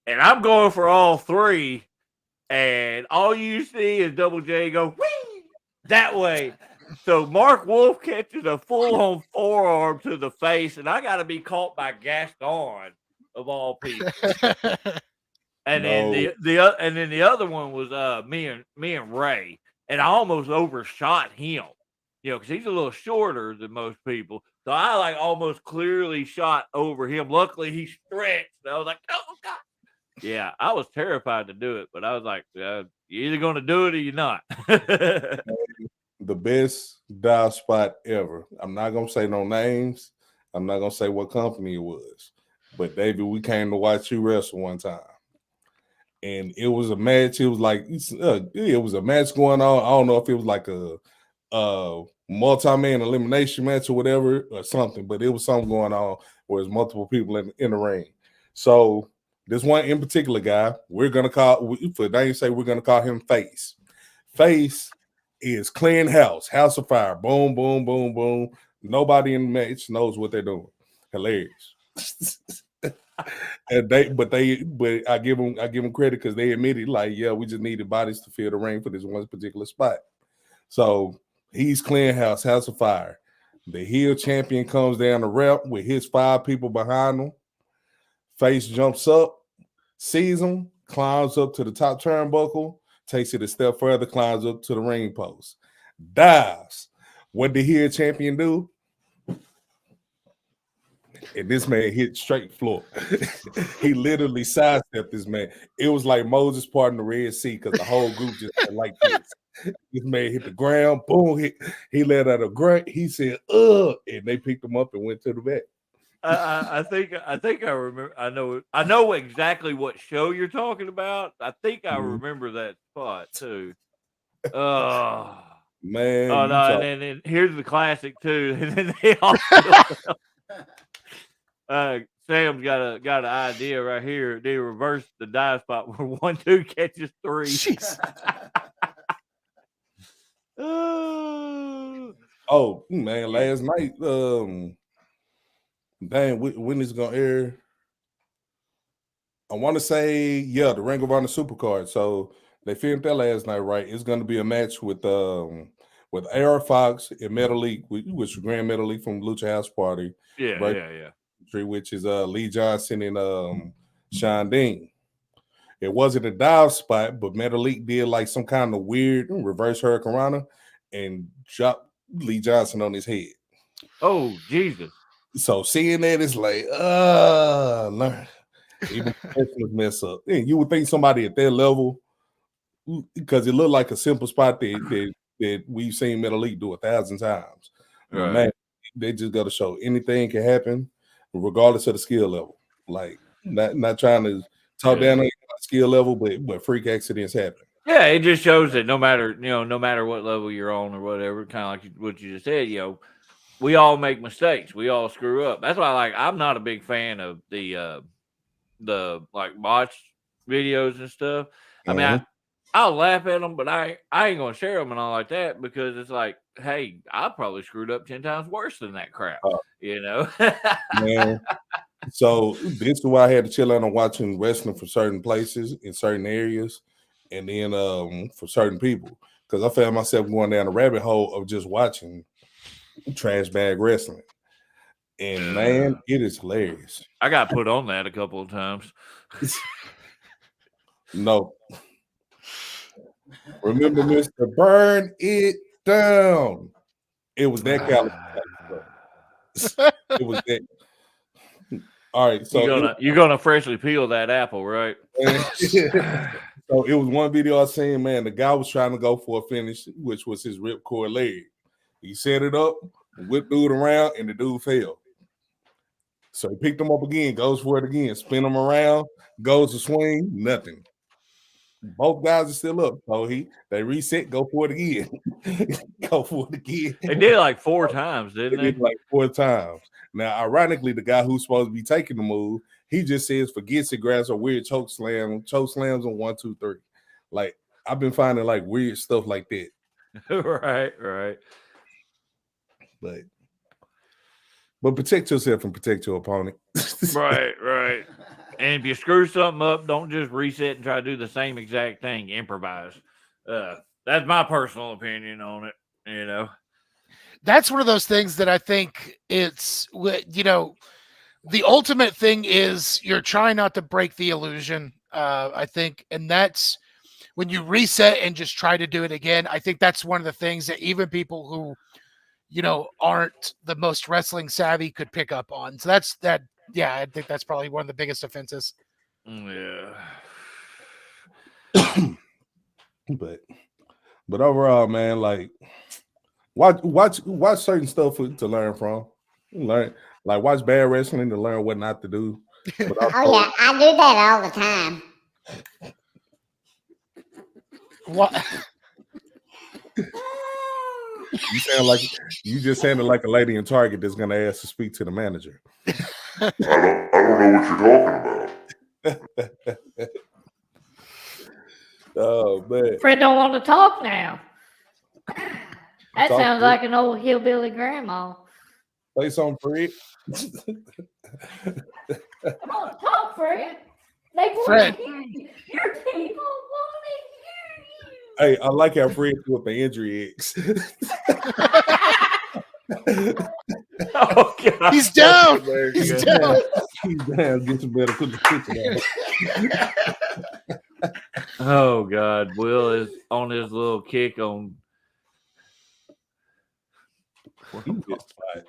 and I'm going for all 3, and all you see is Double J go whee that way. So Mark Wolf catches a full-on forearm to the face, and I got to be caught by Gaston of all people. And then the other one was me and Ray, and I almost overshot him, because he's a little shorter than most people. So I like almost clearly shot over him. Luckily, he stretched. I was like, oh God. Yeah, I was terrified to do it, but I was like, you're either going to do it or you're not. The best dive spot ever. I'm not gonna say no names. I'm not gonna say what company it was. But David, we came to watch you wrestle one time, and it was a match. It was like it was a match going on. I don't know if it was like a multi-man elimination match or whatever or something, but it was something going on where there's multiple people in the ring. So this one in particular guy, we're gonna call for name say we're gonna call him Face. Face is clean house of fire. Boom, boom, boom, boom. Nobody in the match knows what they're doing. Hilarious. And but I give them credit because they admitted, like, yeah, we just needed bodies to fill the ring for this one particular spot. So he's clean house of fire. The heel champion comes down the ramp with his 5 people behind him. Face jumps up, sees him, climbs up to the top turnbuckle, takes it a step further, climbs up to the ring post, dives. What did heel champion do? And this man hit straight floor. He literally sidestepped this man. It was like Moses parting the Red Sea because the whole group just went like this. This man hit the ground, boom, he let out a grunt. He said, and they picked him up and went to the vet. I think I remember. I know exactly what show you're talking about. I think I remember that spot too. Oh Man. Oh no! And then here's the classic too. And then they all. Sam's got an idea right here. They reverse the dive spot where 1, 2 catches 3. Oh man, last night. Dang, when is it gonna air? I want to say, yeah, the Ring of Honor Supercard. So they filmed that last night, right? It's gonna be a match with AR Fox and Metal League, which is Grand Metal League from Lucha House Party. Yeah, right? yeah. Which is Lee Johnson and Sean Dean. It wasn't a dive spot, but Metal League did like some kind of weird reverse Hurricanrana and dropped Lee Johnson on his head. Oh, Jesus. So seeing that, it's like, learn. Even mess up. And you would think somebody at their level, because it looked like a simple spot that we've seen Metal League do 1,000 times. Right. Man, they just got to show anything can happen, regardless of the skill level. Like not trying to talk down on your skill level, but freak accidents happen. Yeah, it just shows that no matter what level you're on or whatever, kind of like what you just said, we all make mistakes. We all screw up. That's why, I'm not a big fan of the like botch videos and stuff. I mean, I'll laugh at them, but I ain't gonna share them and all like that because it's like, hey, I probably screwed up 10 times worse than that crap. Man. So this is why I had to chill out on watching wrestling for certain places in certain areas, and then for certain people, because I found myself going down a rabbit hole of just watching trash bag wrestling. And man, it is hilarious. I got put on that a couple of times. No. Remember, Mr. Burn It Down. It was that caliber. It was that. All right, so you're gonna freshly peel that apple, right? So it was one video I seen, man. The guy was trying to go for a finish, which was his ripcord leg. He set it up, whipped dude around, and the dude fell. So he picked him up again, goes for it again, spin him around, goes to swing, nothing. Both guys are still up. So they reset, go for it again. Go for it again. They did it like 4 times, didn't they? Did like 4 times. Now, ironically, the guy who's supposed to be taking the move, he just says forgets it, grabs a weird choke slams on 1, 2, 3. Like, I've been finding like weird stuff like that. Right. But protect yourself and protect your opponent. Right. And if you screw something up, don't just reset and try to do the same exact thing. Improvise. That's my personal opinion on it. You know, that's one of those things that I think it's, you know, the ultimate thing is you're trying not to break the illusion. I think, and that's when you reset and just try to do it again. I think that's one of the things that even people who, you know, aren't the most wrestling savvy could pick up on. So that's that. Yeah, I think that's probably one of the biggest offenses. Yeah. But overall, man, like watch certain stuff to learn from. Watch bad wrestling to learn what not to do. Oh yeah, I do that all the time. What? You just sounded like a lady in Target that's gonna ask to speak to the manager. I don't know what you're talking about. Oh man. Fred don't want to talk now. That Talk, sounds Fred. like an old hillbilly grandma. Play something, Fred. Come on, talk, Fred. They want Fred. to hear you. Your people want to hear you. Hey, I like how Fred with the injury eggs. Oh God. He's down. He's He's down. He's down. Get some better. Put the picture down. Oh God, Will is on his little kick on. He missed fight.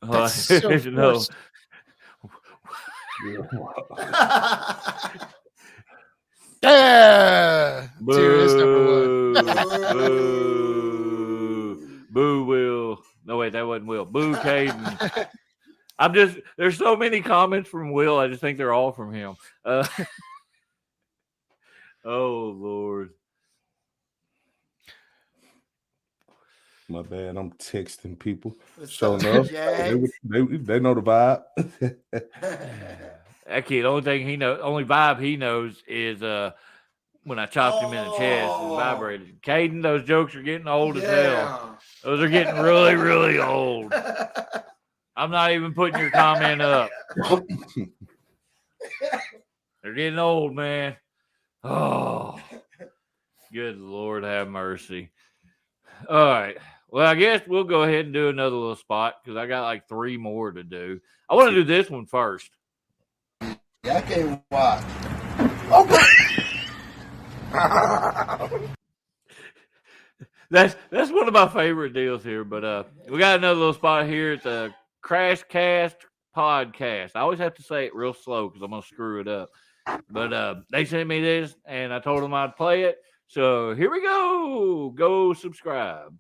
That's so No. gross. Yeah. Tier is number 1. Boo, Will. No, wait, that wasn't Will. Boo, Caden. There's so many comments from Will. I just think they're all from him. Oh, Lord. My bad. I'm texting people. What's Showing up, up. Jags? They know the vibe. That kid, only vibe he knows is when I chopped him in the chest and vibrated. Caden, those jokes are getting old as hell. Those are getting really, really old. I'm not even putting your comment up. They're getting old, man. Oh, good Lord have mercy. All right. Well, I guess we'll go ahead and do another little spot because I got like 3 more to do. I want to do this one first. Yeah, I can't watch. That's one of my favorite deals here. But we got another little spot here. It's a Crash Cast podcast. I always have to say it real slow because I'm gonna screw it up. But they sent me this, and I told them I'd play it. So here we go. Go subscribe.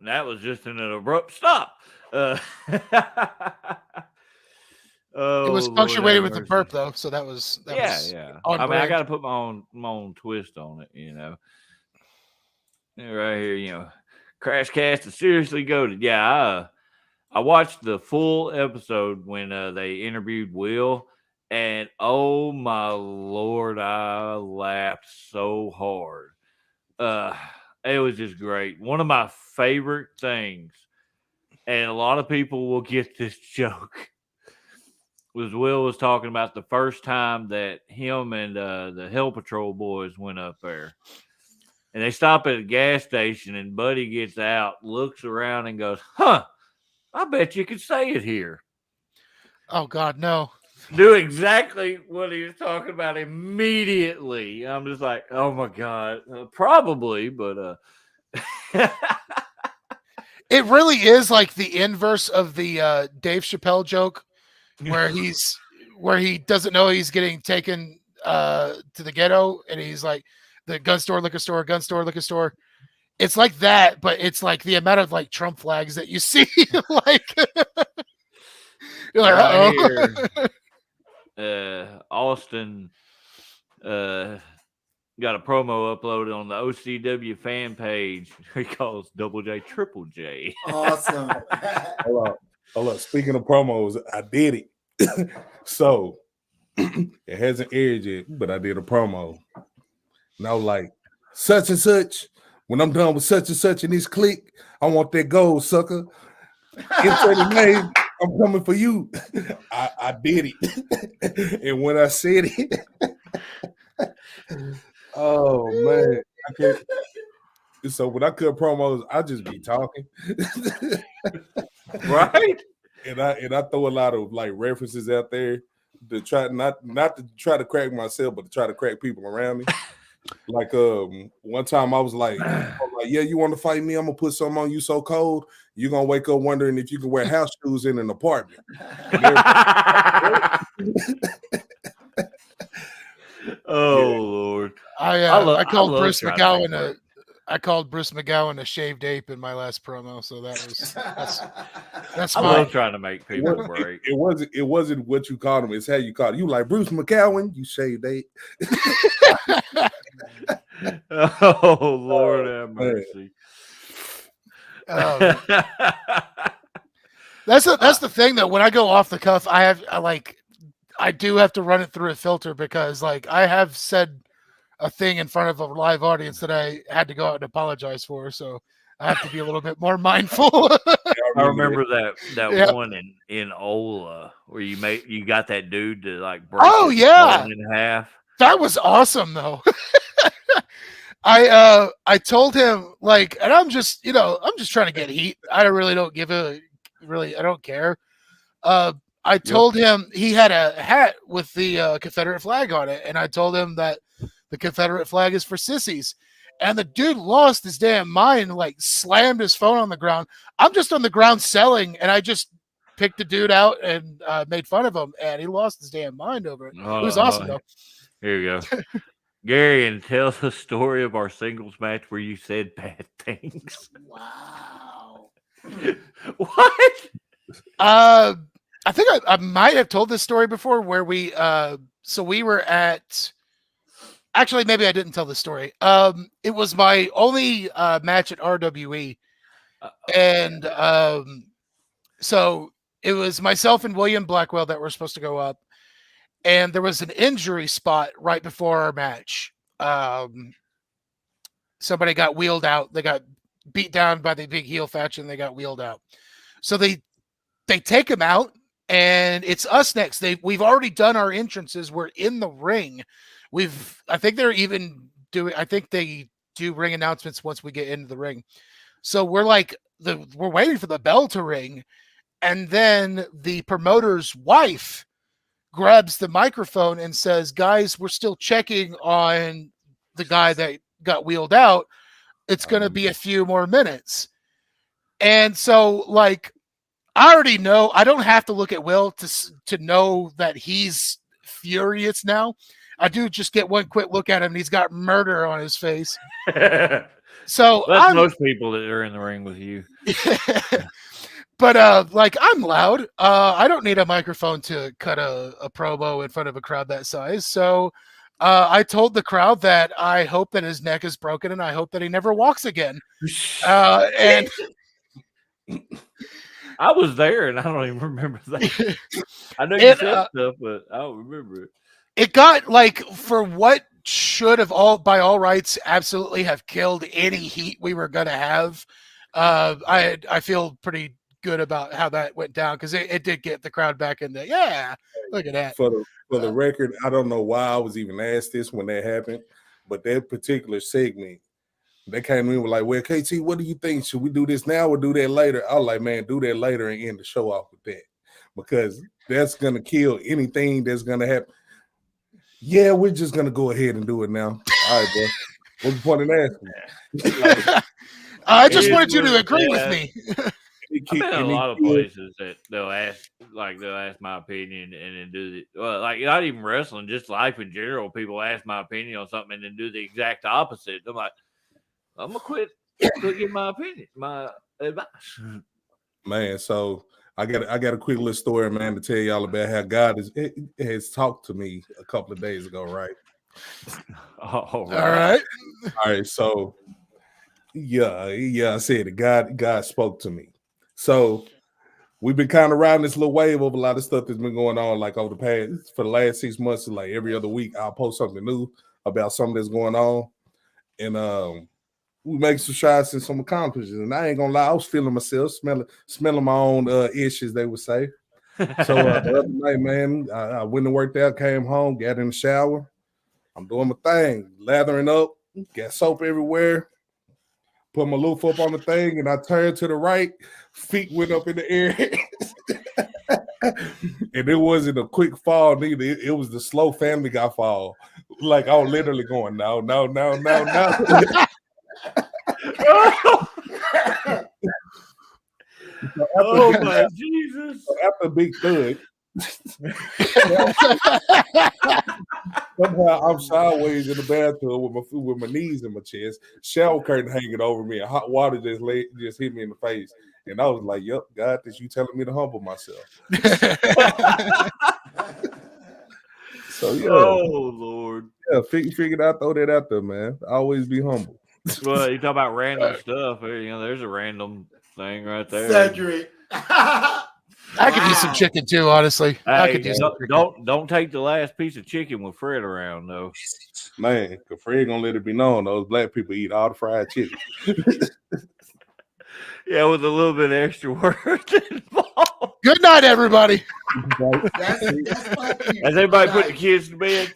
That was just an abrupt stop. Oh, It was Lord punctuated have with a mercy. burp though, so that was Yeah. on I mean, I brand. got to put my own twist on it, you know. Yeah, right here, you know, Crash Cast is seriously goated. Yeah, I watched the full episode when they interviewed Will, and oh my Lord, I laughed so hard. It was just great. One of my favorite things, and a lot of people will get this joke, was Will was talking about the first time that him and the Hell Patrol boys went up there. And they stop at a gas station, and Buddy gets out, looks around, and goes, "Huh, I bet you could say it here." Oh God, no. Do exactly what he was talking about immediately. I'm just like, oh my God, probably, but It really is like the inverse of the Dave Chappelle joke where he doesn't know he's getting taken to the ghetto, and he's like, the gun store, liquor store, gun store, liquor store. It's like that, but it's like the amount of like Trump flags that you see. Like, you're like, right uh-oh. here, Austin got a promo uploaded on the OCW fan page. He calls Double J Triple J. Awesome. Hold up. Speaking of promos, I did it. So it hasn't aired yet, but I did a promo. And I was like, such and such. When I'm done with such and such in this clique, I want that gold, sucker. Insert the name. I'm coming for you. I did it. And when I said it, oh man, I can't. So when I cut promos, I just be talking. Right? And I throw a lot of like references out there to try not to try to crack myself, but to try to crack people around me. Like one time I was like, yeah, you want to fight me? I'm gonna put something on you so cold, you're gonna wake up wondering if you can wear house shoes in an apartment. Oh Lord. I called love Bruce trying to make McGowan I called Bruce McGowan a shaved ape in my last promo, so that's I my love trying to make people break. It wasn't what you called him, it's how you called him. You like Bruce McGowan, you shaved ape. Oh Lord have mercy. That's the thing that when I go off the cuff, I do have to run it through a filter, because like I have said a thing in front of a live audience that I had to go out and apologize for, so I have to be a little bit more mindful. I remember that Yeah. one in Ola where you got that dude to like break his yeah, phone in half. That was awesome though. I told him, like, and I'm just trying to get heat. I really don't I don't care. I told him he had a hat with the Confederate flag on it, and I told him that the Confederate flag is for sissies. And the dude lost his damn mind, like slammed his phone on the ground. I'm just on the ground selling, and I just picked the dude out and made fun of him, and he lost his damn mind over it. It was awesome though. Here you go. Gary, and tell the story of our singles match where you said bad things. Wow. What? I think I might have told this story before, where we were at. Actually, maybe I didn't tell this story. It was my only match at RWE, and so it was myself and William Blackwell that were supposed to go up, and there was an injury spot right before our match. Somebody got wheeled out. They got beat down by the big heel faction. They got wheeled out. So they take him out, and it's us next. We've already done our entrances. We're in the ring. I think they do ring announcements once we get into the ring. So we're like, we're waiting for the bell to ring. And then the promoter's wife grabs the microphone and says, guys, we're still checking on the guy that got wheeled out. It's going to be a few more minutes. And so, like, I already know, I don't have to look at Will to know that he's furious now. I do just get one quick look at him, and he's got murder on his face. So that's most people that are in the ring with you. But like I'm loud. I don't need a microphone to cut a promo in front of a crowd that size. So I told the crowd that I hope that his neck is broken and I hope that he never walks again. And I was there and I don't even remember that. I know you said stuff, but I don't remember it. It got like for what should have by all rights absolutely have killed any heat we were gonna have. I feel pretty good about how that went down because it did get the crowd back in the look at that. For the record, I don't know why I was even asked this when that happened, but that particular segment, they came in with like, well, KT, what do you think? Should we do this now or do that later? I was like, man, do that later and end the show off with that because that's gonna kill anything that's gonna happen. Yeah, we're just gonna go ahead and do it now. All right, bro. What's the point in asking? I just wanted you to agree with me. I've been in a lot of places that they'll ask my opinion and then do the like not even wrestling, just life in general. People ask my opinion on something and then do the exact opposite. I'm like, I'm gonna quit giving my opinion, my advice. Man, so I got a quick little story, man, to tell y'all about how God has talked to me a couple of days ago, right? All right. So I said it. God spoke to me. So we've been kind of riding this little wave of a lot of stuff that's been going on, like over for the last 6 months. Like every other week, I'll post something new about something that's going on, and we make some shots and some accomplishments. And I ain't gonna lie, I was feeling myself, smelling my own issues, they would say. So the other night, man, I went and worked out, came home, got in the shower. I'm doing my thing, lathering up, got soap everywhere. Put my loop up on the thing, and I turned to the right. Feet went up in the air, and it wasn't a quick fall neither. It was the slow Family Guy fall. Like I was literally going, no. Oh my Jesus! After Big Thud, somehow I'm sideways in the bathtub with my knees in my chest, shower curtain hanging over me, and hot water just hit me in the face. And I was like, "Yep, God, this you telling me to humble myself." So yeah. Oh Lord. Yeah, figured out, throw that out there, man. Always be humble. Well, you talk about random stuff. There's a random thing right there. Cedric. I could use some chicken too, honestly. Hey, I could use don't take the last piece of chicken with Fred around though. Man, because Fred gonna let it be known those black people eat all the fried chicken. Yeah, with a little bit of extra work involved. Good night, everybody. That's As everybody put the kids to bed,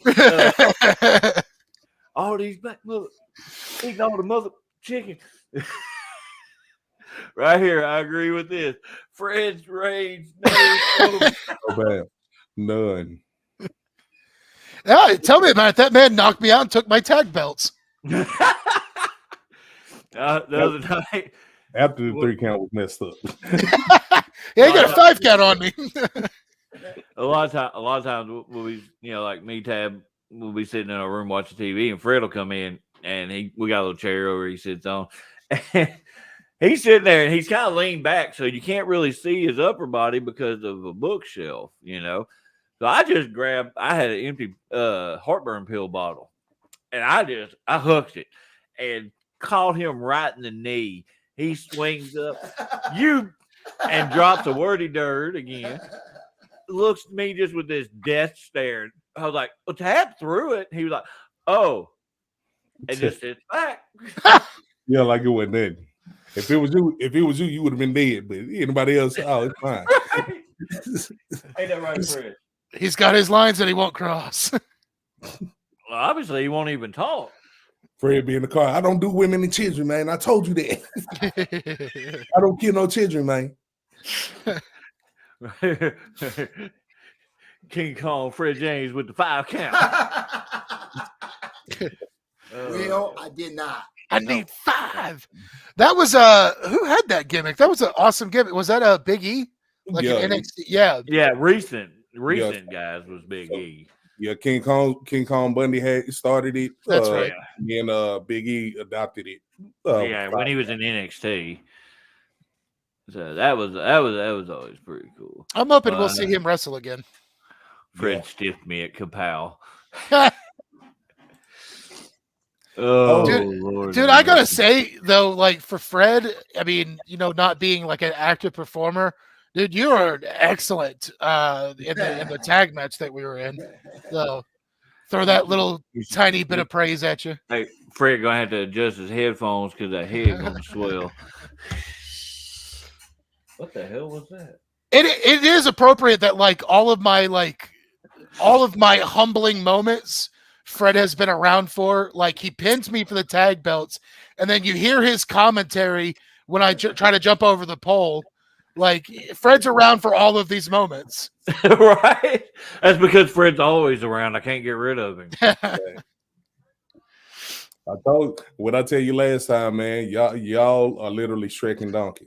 all these black mother eating all the mother chicken. Right here, I agree with this. Fred's rage. So bad. None. Yeah, tell me about it. That man knocked me out and took my tag belts. The other night. After the 3 count was messed up. Yeah, you got a 5 count on me. A lot of times we'll be, like me, Tab, we'll be sitting in our room watching TV, and Fred will come in, and we got a little chair over he sits on. And he's sitting there, and he's kind of leaned back, so you can't really see his upper body because of a bookshelf, So I just I had an empty heartburn pill bottle, and I hooked it and caught him right in the knee. He swings up, and drops a wordy dirt again. Looks at me just with this death stare. I was like, well, Tab threw it. He was like, oh, and just sits back. Yeah, like it wasn't that. If it was you, you would have been dead. But anybody else, it's fine. Ain't that right, Fred? He's got his lines that he won't cross. Well, obviously, he won't even talk. Fred be in the car. I don't do women and children, man. I told you that. I don't kill no children, man. King Kong, Fred James with the 5 count. Well, I did not. I need 5. That was who had that gimmick? That was an awesome gimmick. Was that a Big E? Like an NXT? Yeah. Yeah, recent guys was Big E. Yeah, King Kong Bundy had started it. That's right. And Big E adopted it. When he was in NXT. So that was always pretty cool. I'm hoping we'll see him wrestle again. Fred stiffed me at Kapow. Dude, I gotta say though, like for Fred, I mean, not being like an active performer, dude, you are excellent in the tag match that we were in. So throw that little tiny bit of praise at you. Hey, Fred gonna have to adjust his headphones because that head gonna swell. What the hell was that? It is appropriate that like all of my humbling moments Fred has been around for. Like he pins me for the tag belts, and then you hear his commentary when I try to jump over the pole. Like Fred's around for all of these moments. Right? That's because Fred's always around. I can't get rid of him. What I tell you last time, man, y'all are literally Shrek and Donkey.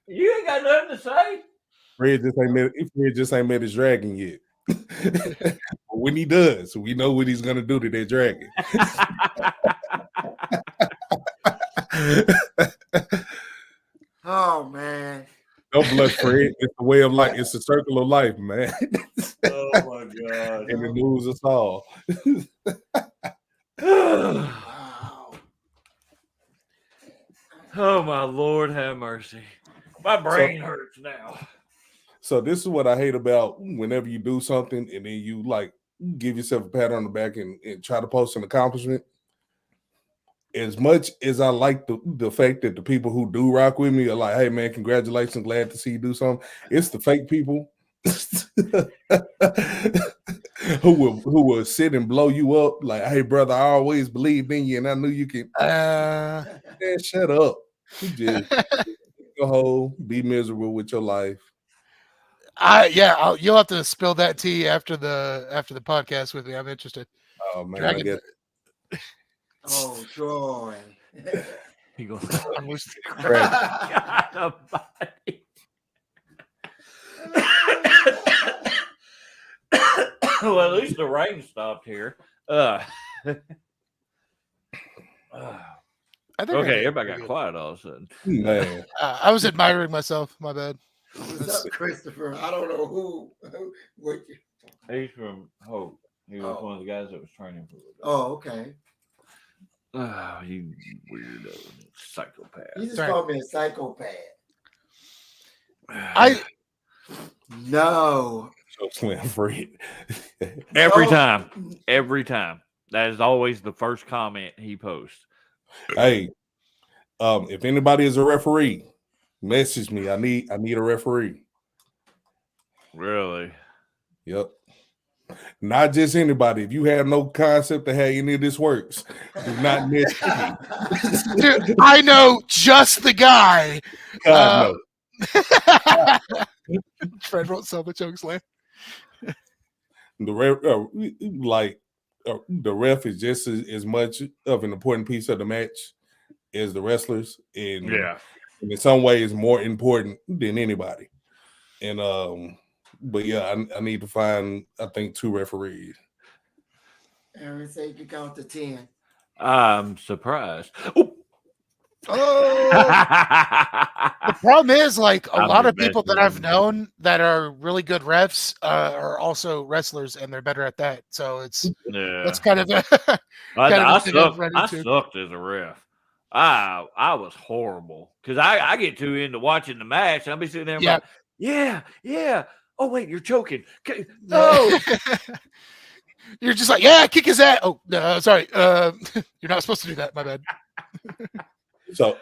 You ain't got nothing to say. Fred just ain't met his dragon yet. When he does, we know what he's gonna do to that dragon. Oh man. Don't blush, Fred. It's the way of life. It's a circle of life, man. Oh my God. And it moves us all. Wow. Oh my Lord, have mercy. My brain hurts now. So this is what I hate about whenever you do something and then you like give yourself a pat on the back and try to post an accomplishment. As much as I like the fact that the people who do rock with me are like, hey man, congratulations, glad to see you do something. It's the fake people who will sit and blow you up like, hey brother, I always believed in you and I knew you can. Man, shut up. You just go home, be miserable with your life. You'll have to spill that tea after the podcast with me. I'm interested. Oh man, I get. Oh, Troy. He goes, well, at least the rain stopped here. I think okay, everybody got quiet all of a sudden. Man. I was admiring myself. My bad. What's up, Christopher? I don't know who what you... He's from Hope. He was one of the guys that was training for it. Oh, okay. Oh, you weirdo psychopath. You just called me a psychopath. No. Every time. That is always the first comment he posts. Hey, if anybody is a referee, message me. I need a referee. Really? Yep. Not just anybody. If you have no concept of how any of this works, do not message me. Dude, I know just the guy. God, no. Fred wrote so much Oakland. The ref is just as much of an important piece of the match as the wrestlers, and in some ways more important than anybody. And but yeah, I need to find, I think, 2 referees. Aaron said you can count to 10. I'm surprised. The problem is, like, a lot of people that I've known that are really good refs are also wrestlers, and they're better at that. So it's that's kind of I sucked as a ref. I was horrible because I get too into watching the match. I'll be sitting there, like, yeah. Oh wait, you're choking. No. You're just like, yeah, kick his ass. Oh, no, sorry. You're not supposed to do that. My bad. So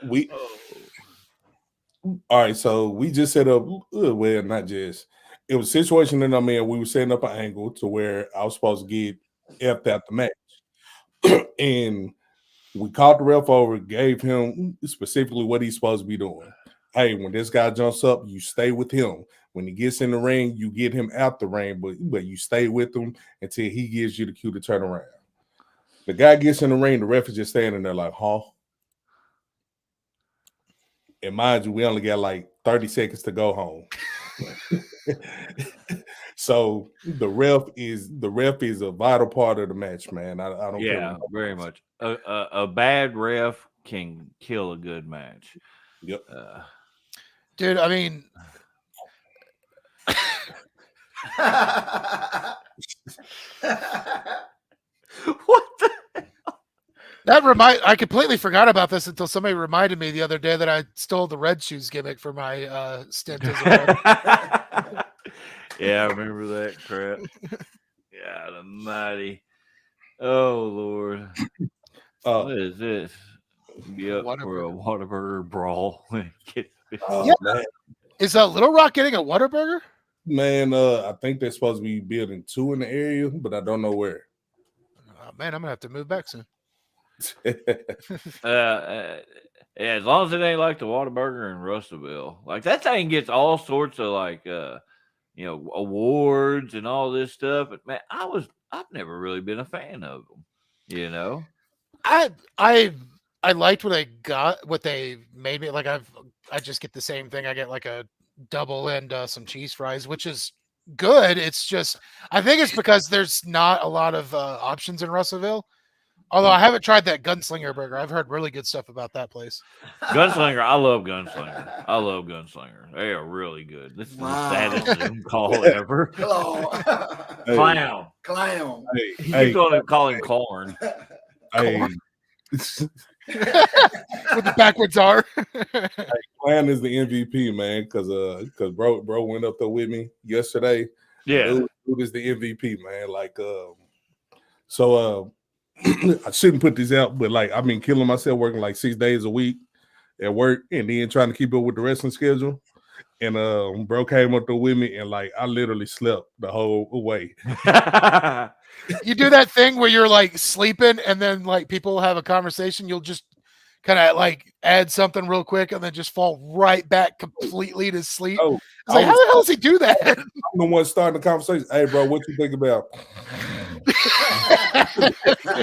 all right. So we just set up. Well, not just. It was a situation that I'm in. We were setting up an angle to where I was supposed to get effed out the match, and we called the ref over, gave him specifically what he's supposed to be doing. Hey, when this guy jumps up, you stay with him. When he gets in the ring, you get him out the ring, but you stay with him until he gives you the cue to turn around. The guy gets in the ring, the ref is just standing there like, huh? And mind you, we only got like 30 seconds to go home. So the ref is a vital part of the match, man. I don't care. Very much. A bad ref can kill a good match. Yep. Dude, I mean, What the? I completely forgot about this until somebody reminded me the other day that I stole the red shoes gimmick for my stint as a ref. Yeah, I remember that crap. God almighty. Oh, Lord. What is this? Be up for a Whataburger brawl. Oh, Yeah. man. Is Little Rock getting a Whataburger? Man, I think they're supposed to be building 2 in the area, but I don't know where. Oh, man, I'm gonna have to move back soon. Yeah, as long as it ain't like the Whataburger in Russellville. Like that thing gets all sorts of like awards and all this stuff. But man, I've never really been a fan of them. You know? I liked what they made me like. I just get the same thing. I get like a double and some cheese fries, which is good. It's just I think it's because there's not a lot of options in Russellville. Although I haven't tried that Gunslinger burger. I've heard really good stuff about that place. Gunslinger, I love Gunslinger. I love Gunslinger. They are really good. This is the saddest Zoom call ever. Clown. Clown. You call him Corn. Hey, With the backwards R. Clan is the MVP, man, because bro went up there with me yesterday. Yeah. Dude is the MVP, man. Like, so I shouldn't put this out, but like I've been killing myself working like 6 days a week at work and then trying to keep up with the wrestling schedule. And bro came up there with me and like I literally slept the whole way. You do that thing where you're like sleeping and then like people have a conversation, you'll just kind of like add something real quick and then just fall right back completely to sleep. Oh, I was like, how the hell does he do that? I'm the one starting the conversation. Hey, bro, what you think about?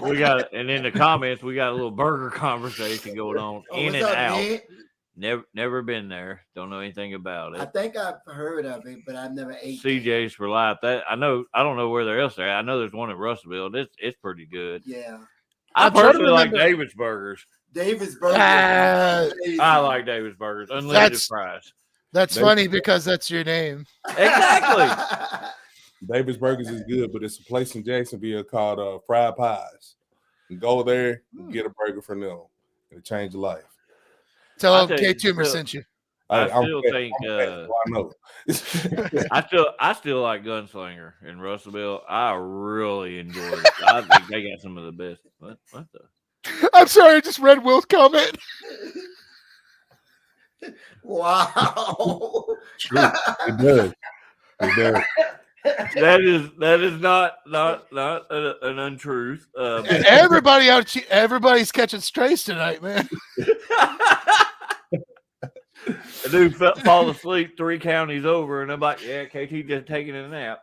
We got, and in the comments, we got a little burger conversation going on in and out. Man? Never been there. Don't know anything about I it. think I've heard of it, but I've never ate CJ's for life. That I know. I don't know where they're else there. I know there's one at Russellville. It's pretty good. Yeah. I I'm trying to personally like remember- David's burgers. David's burger. I like David's burgers. Unlimited fries. That's funny because that's your name. Exactly. David's Burgers is good, but it's a place in Jacksonville called Fried Pies. You go there and get a burger from them. It'll change your life. Tell them tell K you, Tumor still- sent you. I I'm still fat, think so I know. I still like Gunslinger in Russellville. I really enjoy it. I think they got some of the best. What the? I'm sorry, I just read Will's comment. Wow. True. It does. It does. That is not an untruth. Everybody's catching strays tonight, man. A dude fall asleep 3 counties over, and I'm like, yeah, KT just taking a nap.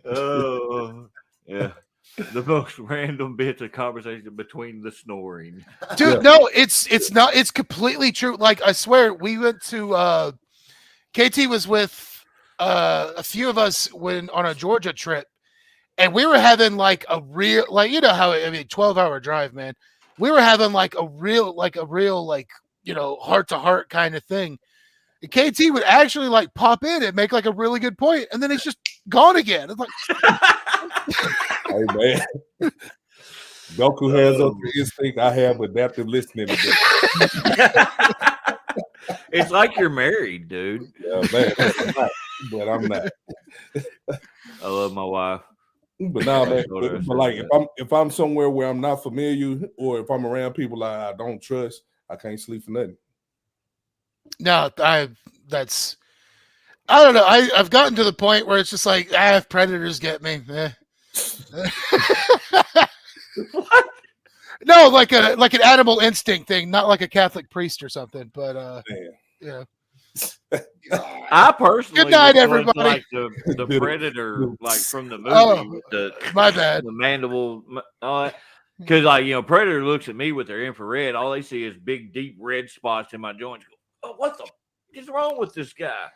Oh, yeah. The most random bits of conversation between the snoring. Dude, no, it's not. It's completely true. Like, I swear, we went to KT was with a few of us when on a Georgia trip, and we were having like a real, like, you know how, I mean, 12-hour drive, man. We were having like a real, you know, heart-to-heart kind of thing. And KT would actually like pop in and make like a really good point, and then he's just gone again. It's like, Hey, man. Goku has up the instinct. I have adaptive listening. It's like you're married, dude. Yeah, man. But I'm not. I love my wife. But now, man, but like if I'm somewhere where I'm not familiar, or if I'm around people I don't trust, I can't sleep for nothing. no, I don't know. I've gotten to the point where it's just like, if predators get me. What? No, like an animal instinct thing, not like a Catholic priest or something. But yeah. I personally Good night, was everybody. like the predator, like from the movie, Oh, with the my bad. the mandible, all that. Because like predator looks at me with their infrared, all they see is big deep red spots in my joints. Go, oh, what the is wrong with this guy?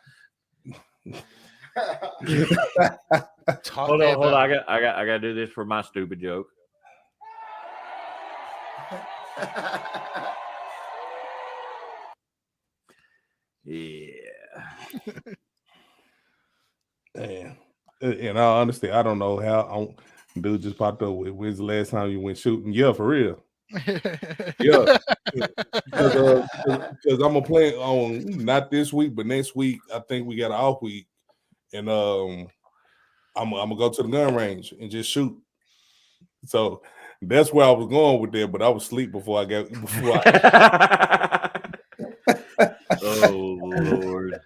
Hold on. I got to do this for my stupid joke. Yeah. Man, in all honesty, I don't know how. Dude just popped up with, when's the last time you went shooting? Yeah, for real. Yeah, because I'm gonna play on not this week, but next week. I think we got an off week, and I'm gonna go to the gun range and just shoot. So that's where I was going with that, but I was asleep before I got before I. Oh Lord.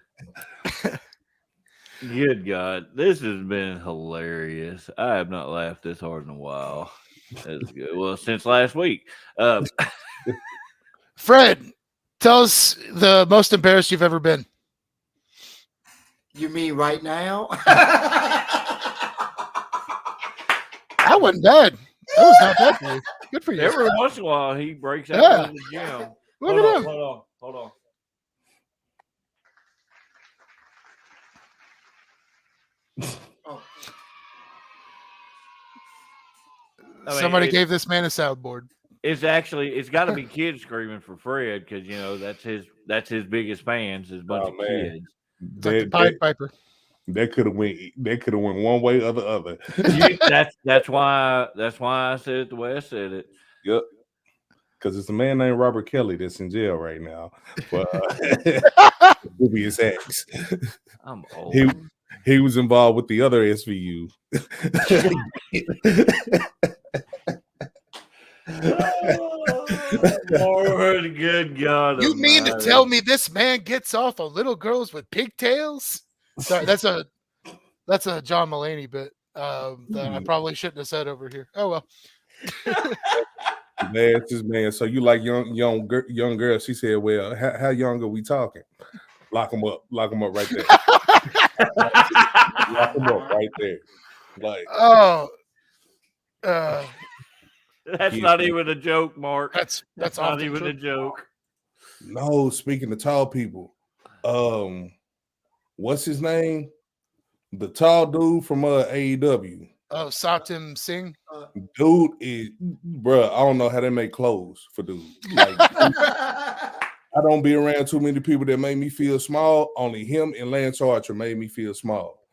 Good God. This has been hilarious. I have not laughed this hard in a while. That's good. Well, since last week. Fred, tell us the most embarrassed you've ever been. You mean right now? That wasn't bad. That was not bad for you. Good for you. Every once in a while he breaks out Yeah. of the gym. Look at him. Hold on. Oh, I mean, Somebody gave this man a soundboard. It's got to be kids screaming for Fred because that's his biggest fans is a bunch of man. kids. It's like the Pied Piper. That could have went one way or the other. That's why I said it the way I said it. Yep. Because it's a man named Robert Kelly that's in jail right now for dubious acts. I'm old. He was involved with the other SVU. Lord, good God! You mean to tell me this man gets off on little girls with pigtails? Sorry, that's a John Mulaney bit that I probably shouldn't have said over here. Oh well. Man. So you like young girl? She said, "Well, how young are we talking?" Lock him up right there. Lock him up right there. Like, that's not even a joke, Mark. That's not even a joke. No, speaking of tall people, what's his name? The tall dude from AEW. Oh, Satim Singh. Dude is, bruh, I don't know how they make clothes for dude. Like, I don't be around too many people that make me feel small. Only him and Lance Archer made me feel small.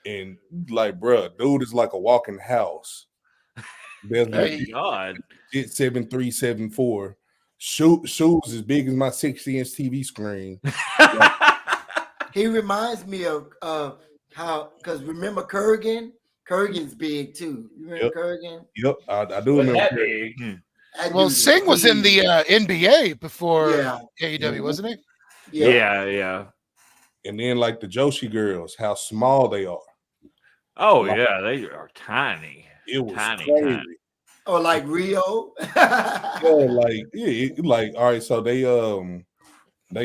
And like, bruh, dude is like a walking house. There's God. 7374. Shoes as big as my 60-inch TV screen. he reminds me of how, because remember Kurgan? Kurgan's big too. You remember Kurgan? Yep, I do remember Kurgan. Well, Singh was in the NBA before AEW, wasn't he? Yeah. And then like the Joshi girls, how small they are. Oh yeah, they are tiny. It was tiny. Oh, like Rio. like all right. So they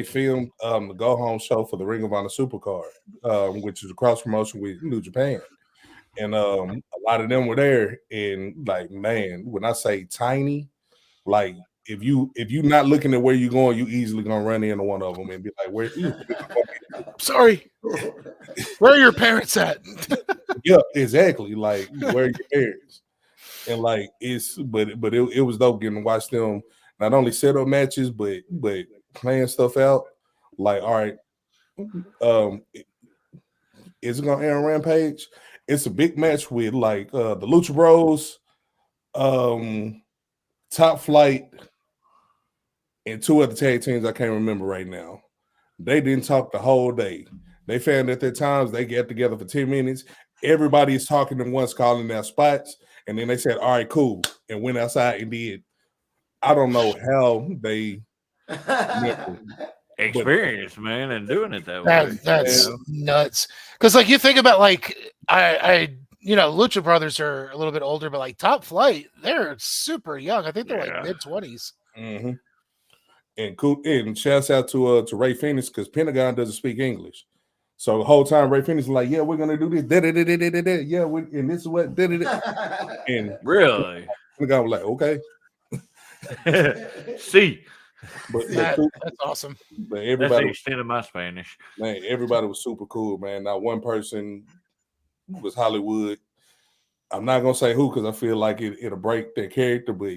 filmed the Go Home show for the Ring of Honor Supercard, which is a cross promotion with New Japan, and a lot of them were there. And like, man, when I say tiny, like if you not looking at where you're going, you easily gonna run into one of them and be like, "Where you?" Sorry, where are your parents at? Yeah, exactly. Like, where are your parents? And like but it was dope getting to watch them not only set up matches but playing stuff out. Like, all right, is it gonna air on Rampage? It's a big match with like the Lucha Bros, Top Flight, and two other tag teams I can't remember right now. They didn't talk the whole day. They found at their times they get together for 10 minutes. Everybody is talking at once, calling their spots. And then they said, all right, cool. And went outside and did. I don't know how they experience, man, and doing it that way. That's nuts. Because like you think about like I Lucha Brothers are a little bit older, but like Top Flight, they're super young. I think they're like mid-20s. Mm-hmm. And cool. And shouts out to Ray Phoenix because Pentagon doesn't speak English. So the whole time Ray Phoenix is like, yeah, we're gonna do this. Yeah, and this is what and really Pentagon was like, okay. See. But that's awesome. But everybody that's the extent of my Spanish. Man, everybody was super cool, man. Not one person was Hollywood. I'm not gonna say who because I feel like it'll break their character, but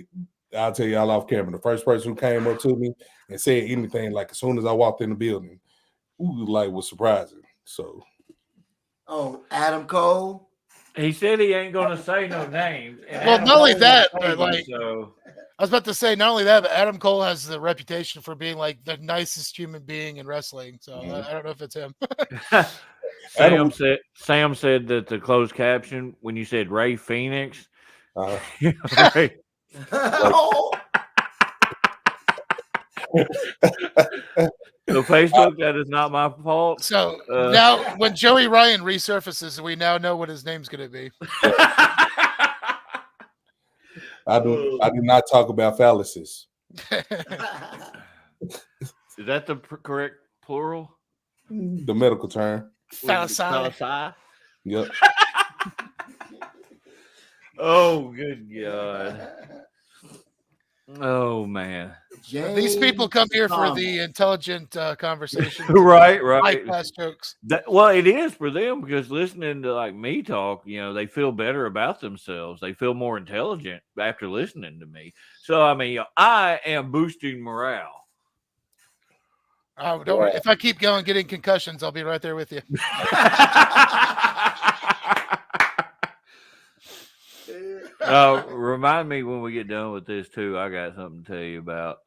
I'll tell y'all off camera. The first person who came up to me and said anything, like as soon as I walked in the building, was surprising. So, Oh, Adam Cole. He said he ain't gonna say no names. And Well, Adam not only Cole that, won't but, pay me, like- so I was about to say, not only that, but Adam Cole has the reputation for being like the nicest human being in wrestling. So I don't know if it's him. Sam said that the closed caption when you said Ray Phoenix. Ray, Oh, so Facebook, that is not my fault. So now, when Joey Ryan resurfaces, we now know what his name's going to be. I do not talk about phalluses. Is that the correct plural? The medical term. Phallusi. Phallusi? Yep. Oh, good God. Oh, man. These people come here for the intelligent conversation. Right. High-class jokes. Well, it is for them because listening to like me talk, they feel better about themselves. They feel more intelligent after listening to me. So, I mean, I am boosting morale. Oh, don't worry. If I keep going, getting concussions, I'll be right there with you. Remind me when we get done with this too. I got something to tell you about.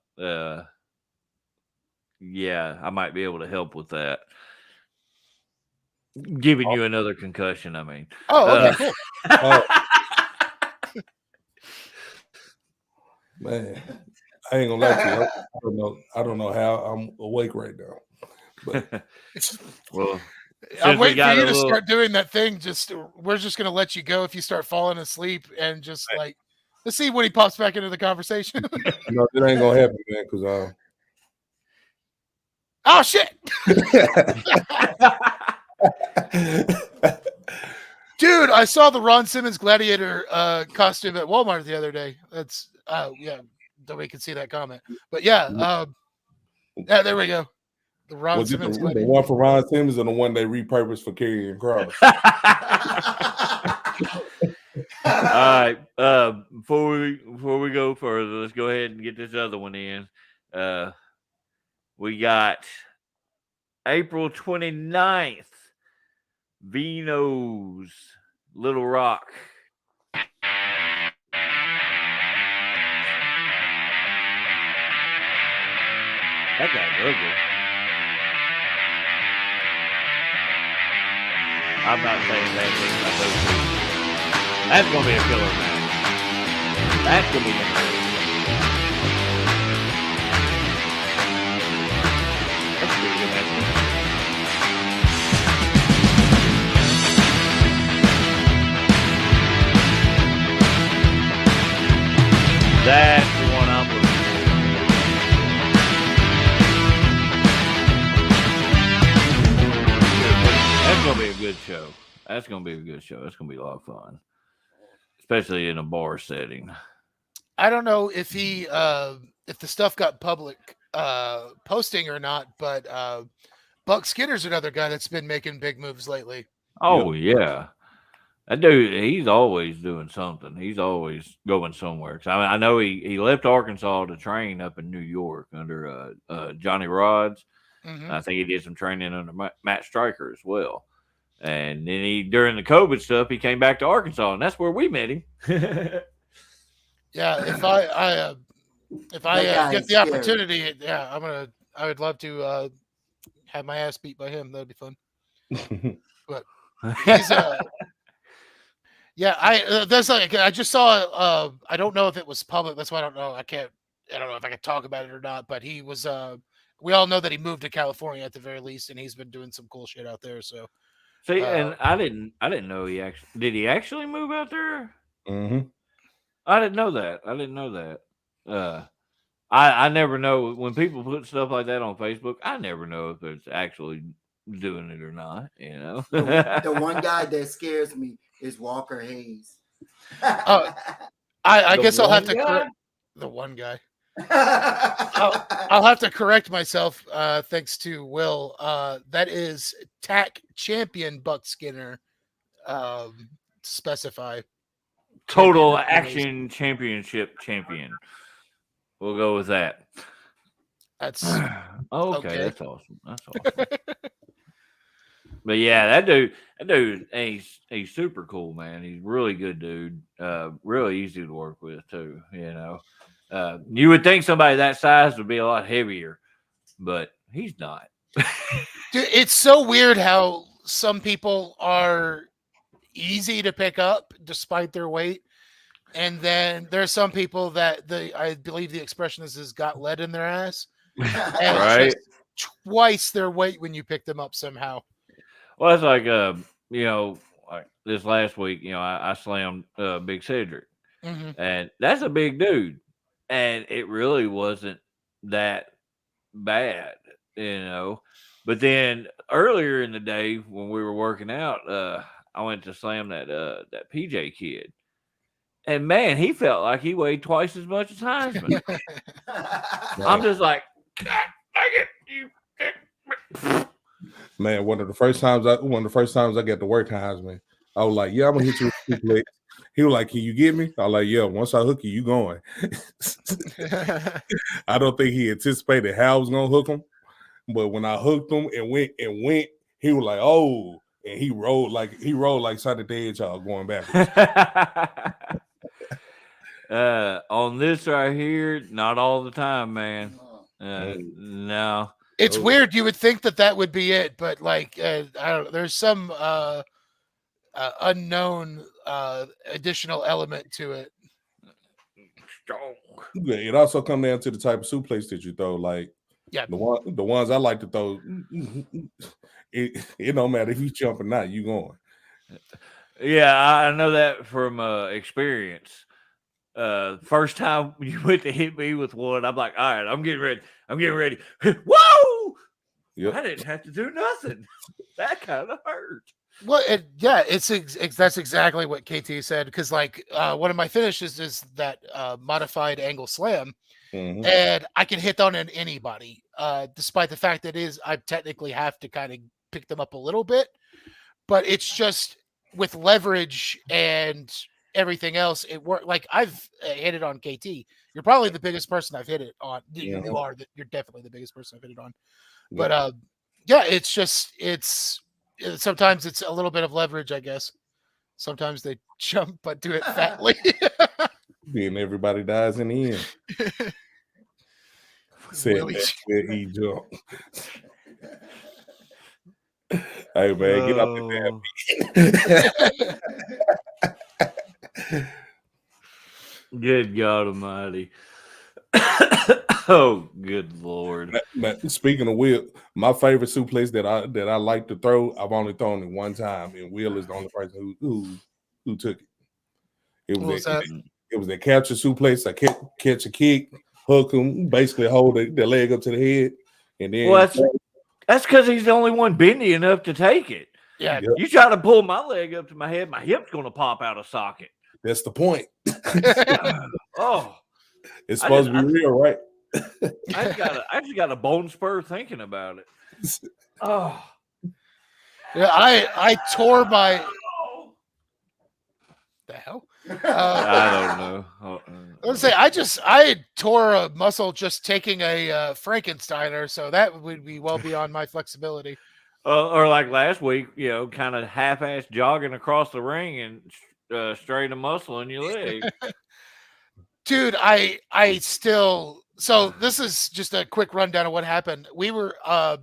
Yeah, I might be able to help with that. Giving you another concussion. I mean. Oh, okay, cool. Man, I ain't gonna lie to you. I don't know how I'm awake right now. But well, I'm waiting for you to start doing that thing. We're just gonna let you go if you start falling asleep and just like let's see when he pops back into the conversation. No, it ain't gonna happen, man. Because oh shit, dude! I saw the Ron Simmons Gladiator costume at Walmart the other day. That's nobody can see that comment, but yeah, there we go. The Ron Simmons the one for Ron Simmons and the one they repurposed for Karrion Kross. All right. Before we go further, let's go ahead and get this other one in. We got April 29th, Vino's Little Rock. That guy's ugly. I'm not saying bad things about those two. That's going to be a killer match. That's going to be interesting. That's a pretty good match. That's the one I'm looking for. That's going to be a good show. That's going to be a good show. That's going to be a lot of fun, especially in a bar setting. I don't know if the stuff got public posting or not, but Buck Skinner's another guy that's been making big moves lately. Oh, yeah. That dude, he's always doing something. He's always going somewhere. I know he left Arkansas to train up in New York under Johnny Rods. Mm-hmm. I think he did some training under Matt Stryker as well. And then during the COVID stuff, he came back to Arkansas, and that's where we met him. Yeah, if I get the opportunity, I would love to have my ass beat by him. That'd be fun. But he's that's like I just saw. I don't know if it was public. That's why I don't know. I don't know if I can talk about it or not. But he was. We all know that he moved to California at the very least, and he's been doing some cool shit out there. So. See, and I didn't know did he actually move out there? Mm-hmm. I didn't know that. I never know when people put stuff like that on Facebook. I never know if it's actually doing it or not. You know, the one guy that scares me is Walker Hayes. I guess I'll have to correct the one guy. I'll have to correct myself. Thanks to Will. That is TAC champion Buck Skinner. Specify Total Action Championship champion. We'll go with that. That's Okay, Okay. that's awesome. That's awesome. But yeah, that dude, he's super cool, man. He's a really good dude. Really easy to work with too. You know, you would think somebody that size would be a lot heavier, but he's not. dude, it's so weird how some people are easy to pick up despite their weight. And then there's some people that I believe the expression is got lead in their ass. And it's Right? just twice their weight when you pick them up somehow. Well, it's like you know, like this last week, you know, I slammed Big Cedric, Mhm. and that's a big dude, and it really wasn't that bad, you know. But then earlier in the day when we were working out, I went to slam that PJ kid, and man, he felt like he weighed twice as much as Heisman. I'm just like, God dang it, you. Man, one of the first times I got to work Heisman, I was like, "Yeah, I'm gonna hit you with 2 plates." He was like, "Can you get me?" I was like, "Yeah, once I hook you, you going." I don't think he anticipated how I was gonna hook him, but when I hooked him and went, he was like, "Oh," and he rolled like Sonic the Hedgehog going backwards. On this right here, not all the time, man. No. It's Oh. weird. You would think that would be it, but like I don't know. There's some unknown additional element to it. Strong. Yeah, it also comes down to the type of suplex that you throw. Like, Yeah. the ones I like to throw, it don't matter if you jump or not, you going. Yeah, I know that from experience. First time you went to hit me with one, I'm like, all right, I'm getting ready. Whoa! Yep. I didn't have to do nothing. That kind of hurt. Well, that's exactly what KT said. Because like one of my finishes is that modified angle slam, Mhm. and I can hit on anybody, despite the fact that I technically have to kind of pick them up a little bit, but it's just with leverage and everything else, it worked. Like I've hit it on KT. You're probably the biggest person I've hit it on. You Mhm. are. You're definitely the biggest person I've hit it on. Yep. But yeah, it's sometimes it's a little bit of leverage, I guess. Sometimes they jump, but do it fatly. Then everybody dies in the end. Said Willie. that's where he jumped. Hey man, get off the damn. Good God Almighty. Oh, good Lord. Speaking of Will, my favorite suplex that I like to throw, I've only thrown it one time, and Will is the only person who took it. It What was was that? it was a capture suplex. I catch a kick, hook him, basically hold the leg up to the head, and then Well, that's because he's the only one bendy enough to take it. Yeah. Yep. You try to pull my leg up to my head, my hip's going to pop out of socket. That's the point. Oh, It's supposed to be real, right? I just got a bone spur thinking about it. Oh, Yeah, I tore my the hell. I don't know. Let's say I tore a muscle just taking a Frankensteiner, so that would be well beyond my flexibility. Or like last week, you know, kind of half-ass jogging across the ring and strain a muscle in your leg. Dude, I still. So this is just a quick rundown of what happened. We were of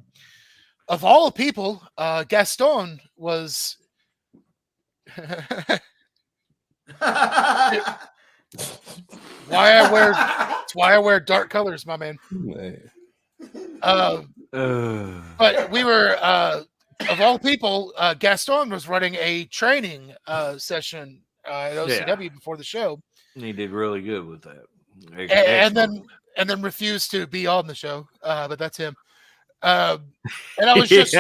all people, Gaston was. It's why I wear dark colors, my man. But we were of all people, Gaston was running a training session at OCW before the show. He did really good with that. And then refused to be on the show. But that's him. And I was just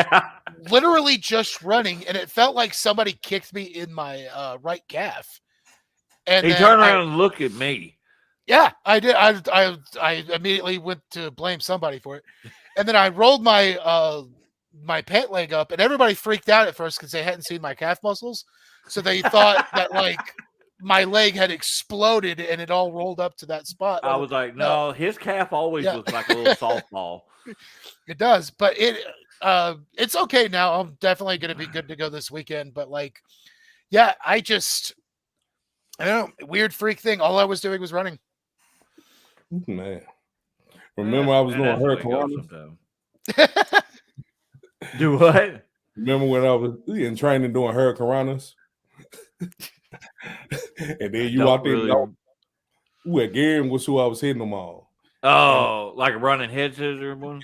literally just running, and it felt like somebody kicked me in my right calf. And he turned around and looked at me. Yeah, I did. I immediately went to blame somebody for it, and then I rolled my my pant leg up, and everybody freaked out at first because they hadn't seen my calf muscles, so they thought that like my leg had exploded and it all rolled up to that spot. I was like, no, his calf always looks like a little softball. It does, but it's okay now. I'm definitely going to be good to go this weekend. But like, yeah, I don't know, weird freak thing. All I was doing was running. Man, remember I was doing hurricane. Do what? Remember when I was in training doing hurricanranas? And then you walked in. Gary was who I was hitting them all. Oh, like a running head scissor one?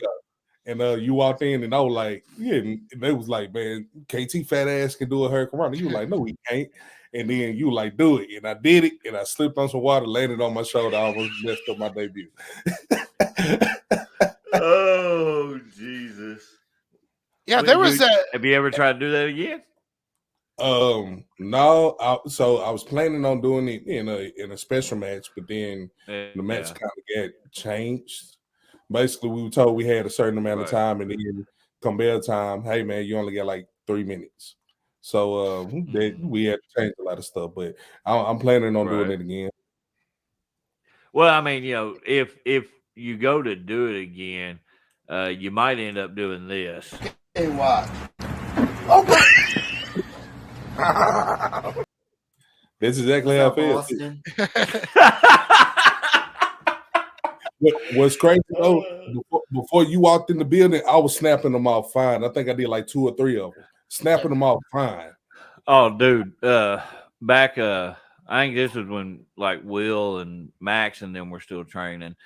And you walked in and I was like, yeah, and they was like, man, KT fat ass can do a hurricanrana. You were like, no, he can't. And then you were like, do it. And I did it, and I slipped on some water, landed on my shoulder. I almost messed up my debut. Oh, Jesus. Yeah, there was Have you ever tried to do that again? No. So I was planning on doing it in a special match, but then the match kind of got changed. Basically, we were told we had a certain amount of time, and then come bell time, hey man, you only got like 3 minutes. So we had to change a lot of stuff, but I'm planning on doing it again. Well, I mean, if you go to do it again, you might end up doing this. Hey, what? Okay. That's exactly how I feel. What's crazy though, before you walked in the building, I was snapping them off fine. I think I did like 2 or 3 of them. Snapping them off fine. Oh, dude. Back I think this was when like Will and Max and them were still training.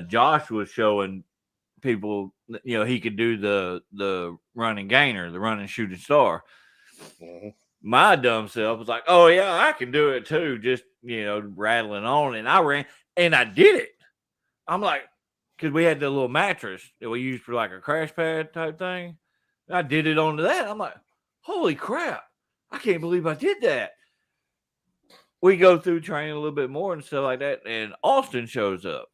Josh was showing people, he could do the running gainer, the running shooting star. Mm-hmm. My dumb self was like, oh yeah, I can do it too, just rattling on, and I ran and I did it. I'm like, because we had the little mattress that we used for like a crash pad type thing. I did it onto that. I'm like, holy crap, I can't believe I did that. We go through training a little bit more and stuff like that, and Austin shows up,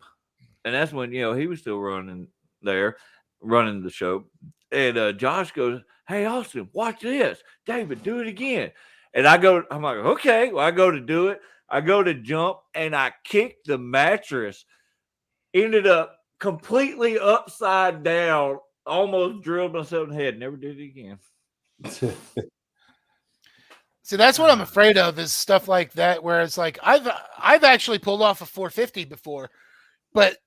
and that's when he was still running the show. And Josh goes, hey Austin, watch this. David, do it again. And I'm like, okay. Well, I go to do it. I go to jump, and I kick the mattress. Ended up completely upside down. Almost drilled myself in the head. Never did it again. See, that's what I'm afraid of, is stuff like that, where it's like I've actually pulled off a 450 before, but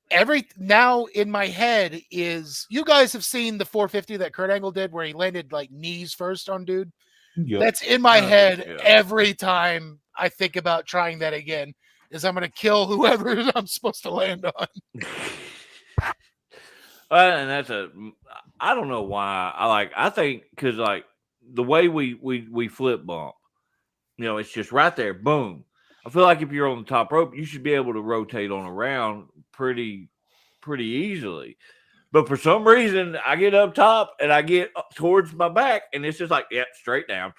now in my head is, you guys have seen the 450 that Kurt Angle did where he landed like knees first on dude. Yep. That's in my head every time I think about trying that again, is I'm going to kill whoever I'm supposed to land on. And I don't know why. I think because like the way we flip bump, it's just right there, boom. I feel like if you're on the top rope, you should be able to rotate on around pretty easily. But for some reason, I get up top and I get up towards my back, and it's just like, straight down.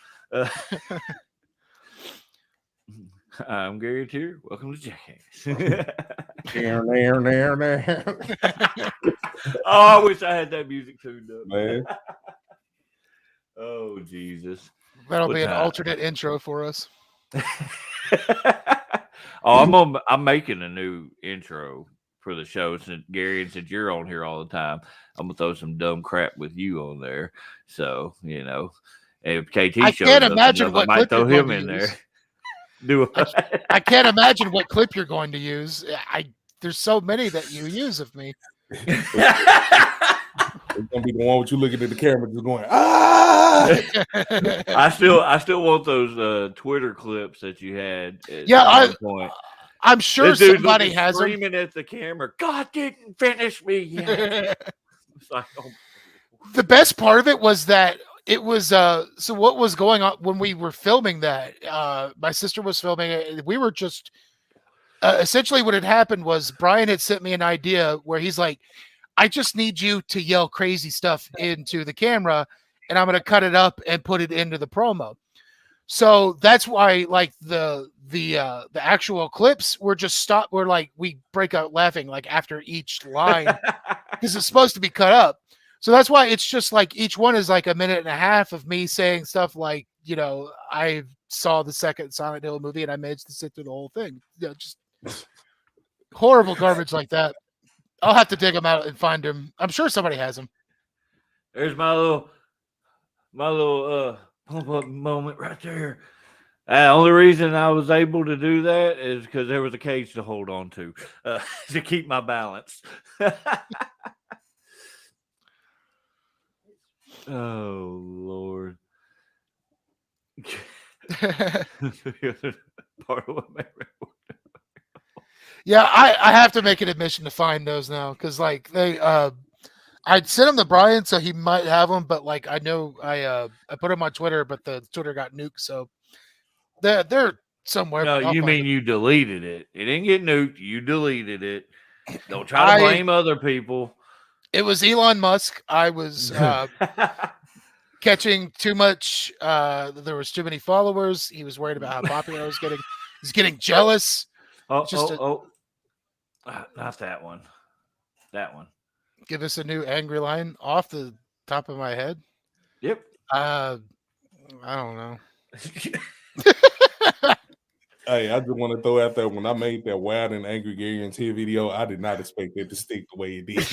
I'm Gary Tier. Welcome to Jackass. Oh, I wish I had that music tuned up, man. Oh, Jesus. That'll be an alternate intro for us. I'm making a new intro for the show, since Gary, and since you're on here all the time, I'm gonna throw some dumb crap with you on there. So if KT shows can't up, imagine what I might throw him in use. there. Do I can't imagine what clip you're going to use. There's so many that you use of me. It's gonna be the one with you looking at the camera just going, ah. I still want those Twitter clips that you had at one point. I'm sure somebody has screaming at the camera. God didn't finish me yet. It's like, the best part of it was that it was so what was going on when we were filming that, my sister was filming it. We were just essentially what had happened was Brian had sent me an idea where he's like, I just need you to yell crazy stuff into the camera, and I'm going to cut it up and put it into the promo. So that's why, like, the actual clips were just stopped. We're like, we break out laughing like after each line because it's supposed to be cut up. So that's why it's just like each one is like a minute and a half of me saying stuff like I saw the second Silent Hill movie and I managed to sit through the whole thing. Just horrible garbage like that. I'll have to dig them out and find them. I'm sure somebody has them. There's my little pump up moment right there. Only reason I was able to do that is because there was a cage to hold on to keep my balance. Oh Lord. Part of what made me Yeah, I have to make an admission to find those now because like they I'd sent them to Brian so he might have them, but like I know I put them on Twitter, but the Twitter got nuked, so they're somewhere. No, I'll you find mean them. you deleted it. It didn't get nuked. You deleted it. Don't try to blame other people. It was Elon Musk. I was catching too much. There was too many followers. He was worried about how popular I was getting. He's getting jealous. Not that one. That one. Give us a new angry line off the top of my head. Yep. I don't know. Hey, I just want to throw out there when I made that Wild and Angry Gary and T video, I did not expect it to stick the way it did.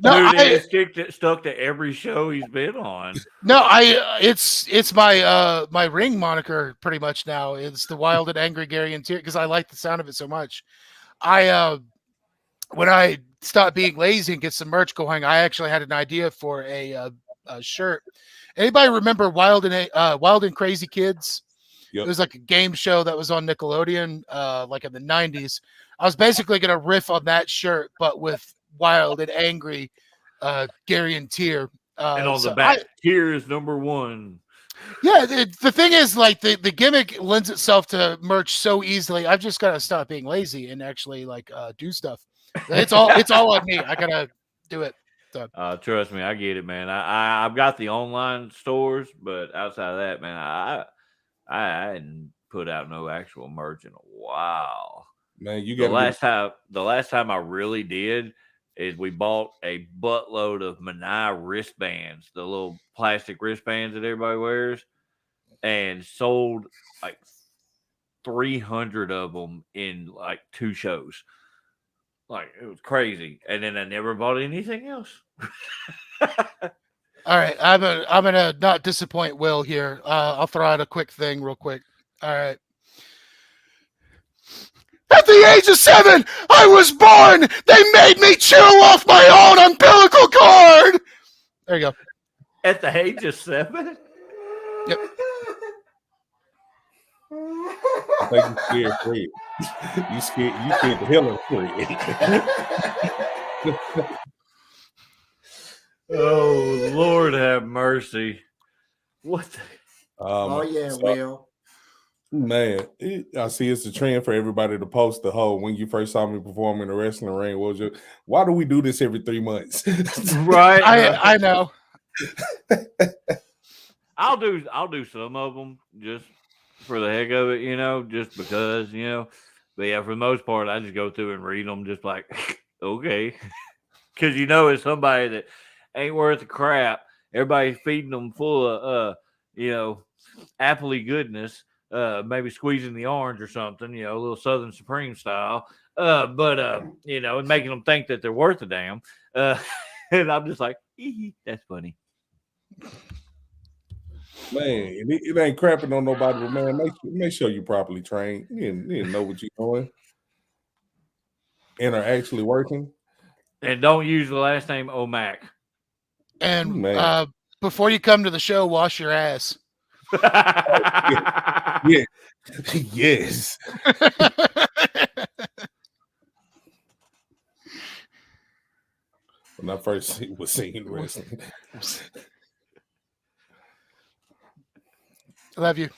No, it stuck to every show he's been on. No, it's my my ring moniker pretty much now. It's the Wild and Angry Gary and Tear because I like the sound of it so much. When I stopped being lazy and get some merch going, I actually had an idea for a shirt. Anybody remember Wild and Crazy Kids? Yep. It was like a game show that was on Nickelodeon, like in the 90s. I was basically going to riff on that shirt, but with Wild and Angry Gary and Tear. And on the back, Tear is number one. Yeah, the thing is, like the gimmick lends itself to merch so easily. I've just got to stop being lazy and actually like do stuff. It's all on me. I gotta do it. So. Trust me, I get it, man. I've got the online stores, but outside of that, man, I hadn't put out no actual merch in a while. Man, you got the last time I really did is we bought a buttload of Manai wristbands, the little plastic wristbands that everybody wears, and sold like 300 of them in like 2 shows. Like it was crazy, and then I never bought anything else. All right, I'm gonna not disappoint Will here. I'll throw out a quick thing real quick. All right. At the age of 7, I was born. They made me chew off my own umbilical cord. There you go. At the age of 7? Yep. I think you scared Fred. You scared the hell out of Fred. Oh, Lord have mercy. What the? Will. Man, I see it's a trend for everybody to post the whole when you first saw me perform in the wrestling ring. Why do we do this every 3 months? Right. I know. I'll do some of them just for the heck of it, just because, But yeah, for the most part, I just go through and read them just like, okay. Because, it's somebody that ain't worth a crap. Everybody's feeding them full of, appley goodness, maybe squeezing the orange or something, a little Southern Supreme style. And making them think that they're worth a damn. And I'm just like, that's funny. Man, it ain't crapping on nobody, but man, make sure you properly trained. You know what you're doing and are actually working. And don't use the last name O'Mac. And before you come to the show, wash your ass. Yeah. Yes. When I first was seeing wrestling. Love you.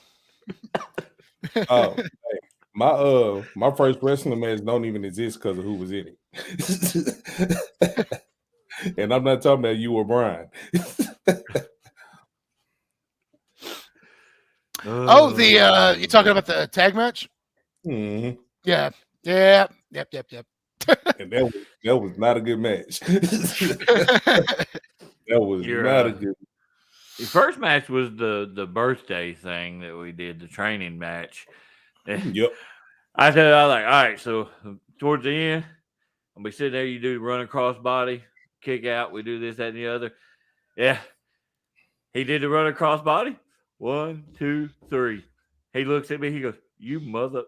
Hey, my first wrestling match don't even exist because of who was in it. And I'm not talking about you or Brian. You talking about the tag match? Mm-hmm. Yeah. Yep. And that was not a good match. That was not a good. The first match was the birthday thing that we did, the training match. Yep. I said, I was like, all right, so towards the end, I'll be sitting there, you do the run across body, kick out, we do this, that, and the other. Yeah. He did the run across body. 1, 2, 3. He looks at me, he goes, you mother.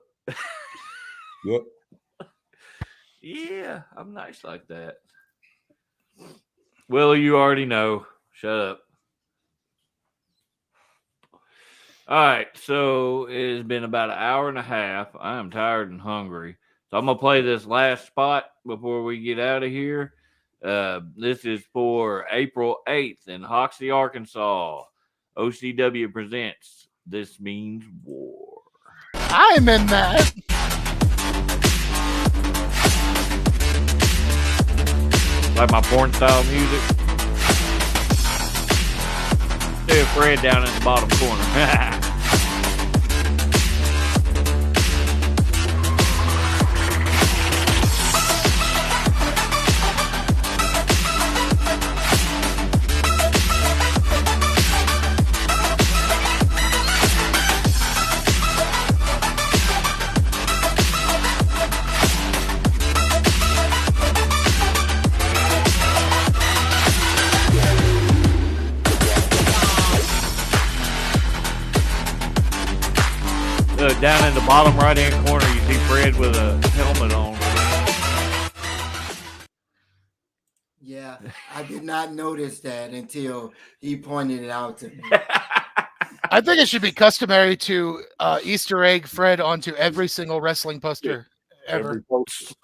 Yep. Yeah, I'm nice like that. Well, you already know. Shut up. All right, so it has been about an hour and a half. I am tired and hungry. So I'm going to play this last spot before we get out of here. This is for April 8th in Hoxie, Arkansas. OCW presents This Means War. I'm in that. Like my porn style music. There's Fred down in the bottom corner. Down in the bottom right-hand corner, you see Fred with a helmet on. Yeah, I did not notice that until he pointed it out to me. I think it should be customary to Easter egg Fred onto every single wrestling poster ever.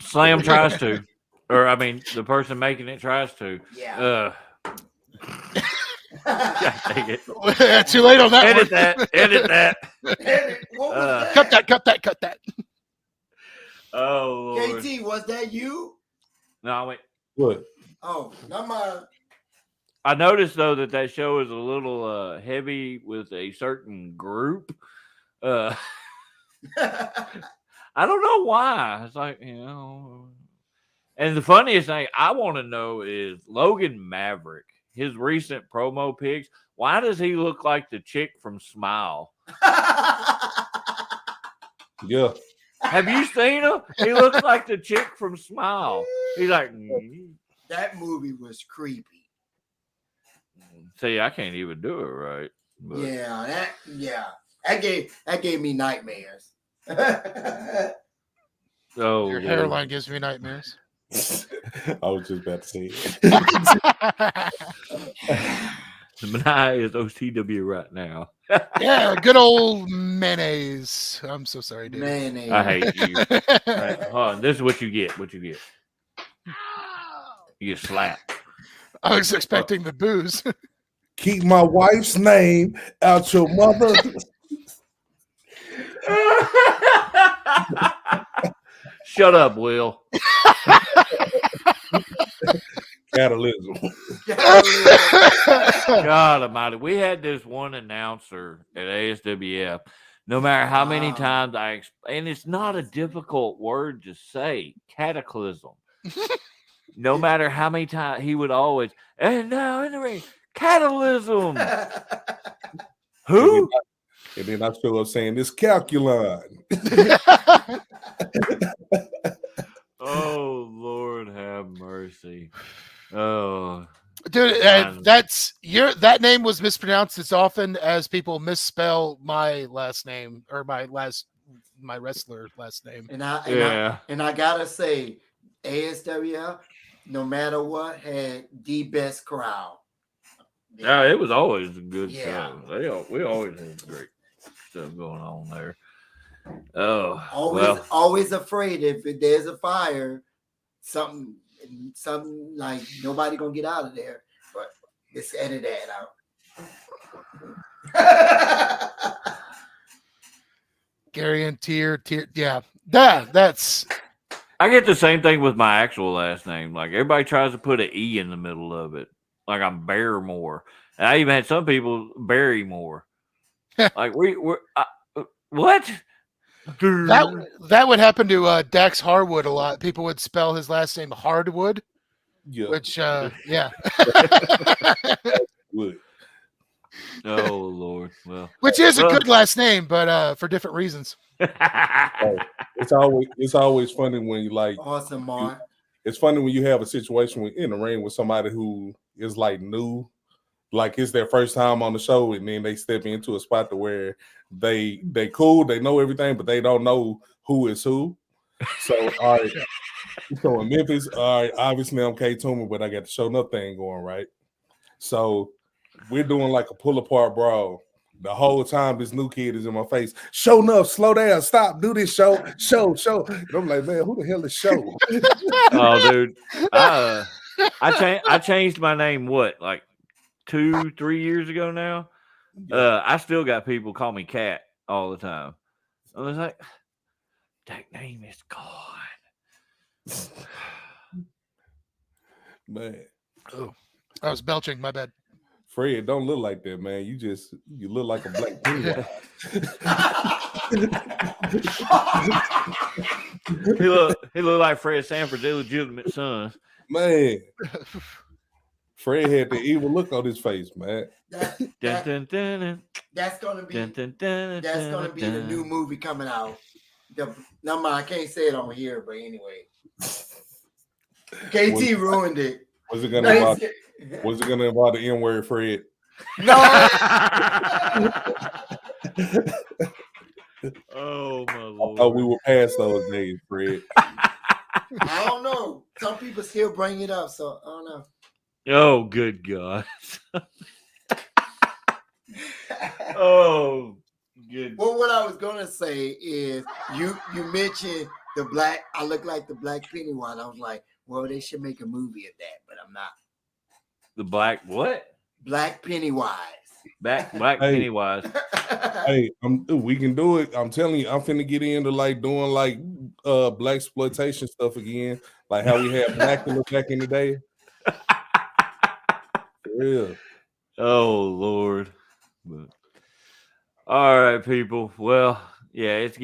Slam tries to. Or, I mean, the person making it tries to. Yeah. God dang it. Too late on that Edit one. that. Edit that. What was Cut that. Oh, Lord. KT, was that you? No, wait. What? Oh, not my. I noticed, though, that show is a little heavy with a certain group. I don't know why. It's like, you know. And the funniest thing I want to know is Logan Maverick, his recent promo pics. Why does he look like the chick from Smile? Yeah. Have you seen him? He looks like the chick from Smile. He's like, That movie was creepy. see, I can't even do it right. But. That gave me nightmares. Oh, Your hairline gives me nightmares. I was just about to say it. Manai is OCW right now. Yeah, good old mayonnaise. I'm so sorry, dude. Mayonnaise. I hate you. Right, hold on. This is what you get. What you get. You get slapped. I was expecting the booze. Keep my wife's name out your mother. Shut up, Will. Catalysm. God almighty. We had this one announcer at ASWF. No matter how many times and it's not a difficult word to say, cataclysm. No matter how many times he would always, and now in the ring, catalysm. Who? And then I show up saying this calculon. Oh, Lord have mercy. Oh, Dude, that name was mispronounced as often as people misspell my last name or my wrestler last name. And I gotta say, ASWF, no matter what, had the best crowd. yeah, it was always a good Yeah. show. We always had great stuff going on there. Oh, Always afraid if there's a fire, something like nobody gonna get out of there. But just edit that out. Gary and Tier, yeah. That's I get the same thing with my actual last name. Like everybody tries to put an E in the middle of it. Like I'm Barrymore. And I even had some people Barrymore. Like we're what? that would happen to Dax Harwood a lot. People would spell his last name Hardwood, Yeah. which yeah. Would. Oh Lord. Well, Which is a good last name, but for different reasons. It's always funny when you like. Awesome, Mark. It's funny when you have a situation in the ring with somebody who is like new, like it's their first time on the show, and then they step into a spot to where they cool, they know everything, but they don't know who is who. So all right, so in Memphis, all right, obviously I'm K Toomer, but I got the show enough thing going, right? So we're doing like a pull apart brawl. The whole time this new kid is in my face. Show enough, slow down, stop, do this show. And I'm like, man, who the hell is show? Oh, dude, I changed my name like 2-3 years ago now. I still got people call me Cat all the time. I was like, that name is gone. Man. Oh, I was belching. My bad. Fred, don't look like that, man. You look like a black Pennywise. he look like Fred Sanford's illegitimate son. Man. Fred had the evil look on his face, man. That's gonna be the new movie coming out. I can't say it on here, but anyway. KT ruined it. Was it gonna involve the N-word, Fred? No. Oh my Lord. I thought we were past those days, Fred. I don't know. Some people still bring it up, so I don't know. Oh, good God. Oh, good. Well, what I was gonna say is you mentioned I look like the black Pennywise. I was like, well, they should make a movie of that, but I'm not. The black what? Black Pennywise. Black Pennywise. Hey, we can do it. I'm telling you, I'm finna get into like doing like black exploitation stuff again, like how we had Blackula back in the day. For real. Oh Lord. But, all right, people. Well, yeah, it's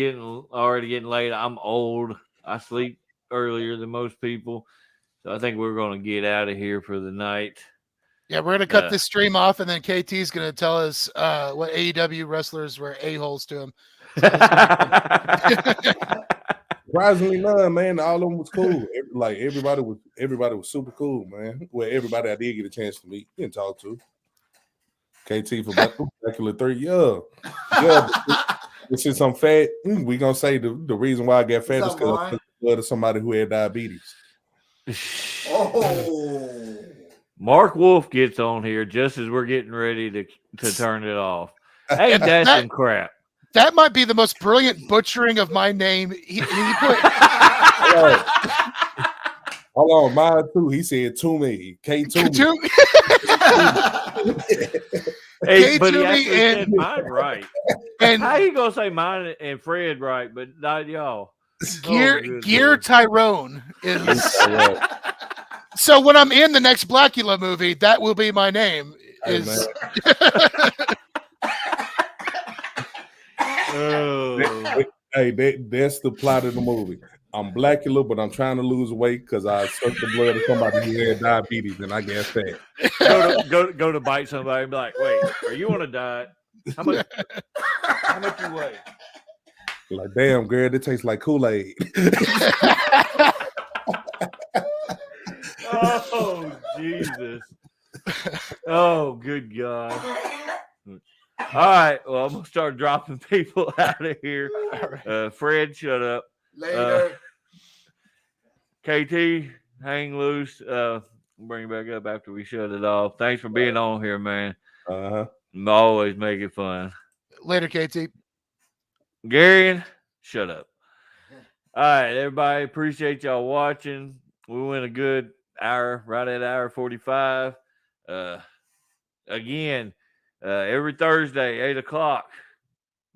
already getting late. I'm old. I sleep earlier than most people, so I think we're gonna get out of here for the night. Yeah, we're gonna cut this stream off, and then KT's gonna tell us what AEW wrestlers were a-holes to him. Surprisingly, none, man. All of them was cool. Like everybody was super cool, man. Well, everybody I did get a chance to meet and talk to. KT for Blackula 3, yeah. Since I'm fat, we gonna say the reason why I got fat is because I took the blood of somebody who had diabetes. Oh. Mark Wolf gets on here just as we're getting ready to turn it off. Hey, that's some crap. That might be the most brilliant butchering of my name. He put. Hold on, mine too. He said Toomey, K Toomey. Hey, but he actually said mine right. And how you gonna say mine and Fred right, but not y'all? Gear Tyrone is. So when I'm in the next Blackula movie, that will be my name. Is that's the plot of the movie. I'm Blackula, but I'm trying to lose weight because I sucked the blood of somebody who had diabetes, and I guess that. Go to bite somebody and be like, "Wait, are you on a diet? How much you weigh?" Like, damn, girl, it tastes like Kool-Aid. Oh, Jesus. Oh, good God. All right. Well, I'm going to start dropping people out of here. Fred, shut up. Later. KT, hang loose. Bring it back up after we shut it off. Thanks for being on here, man. Always make it fun. Later, KT. Gary, shut up. All right, everybody. Appreciate y'all watching. We went a good hour, right at hour 45. Again, every Thursday, 8 o'clock.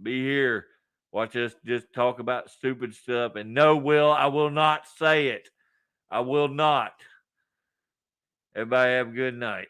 Be here. Watch us just talk about stupid stuff. And no, I will not say it. I will not. Everybody have a good night.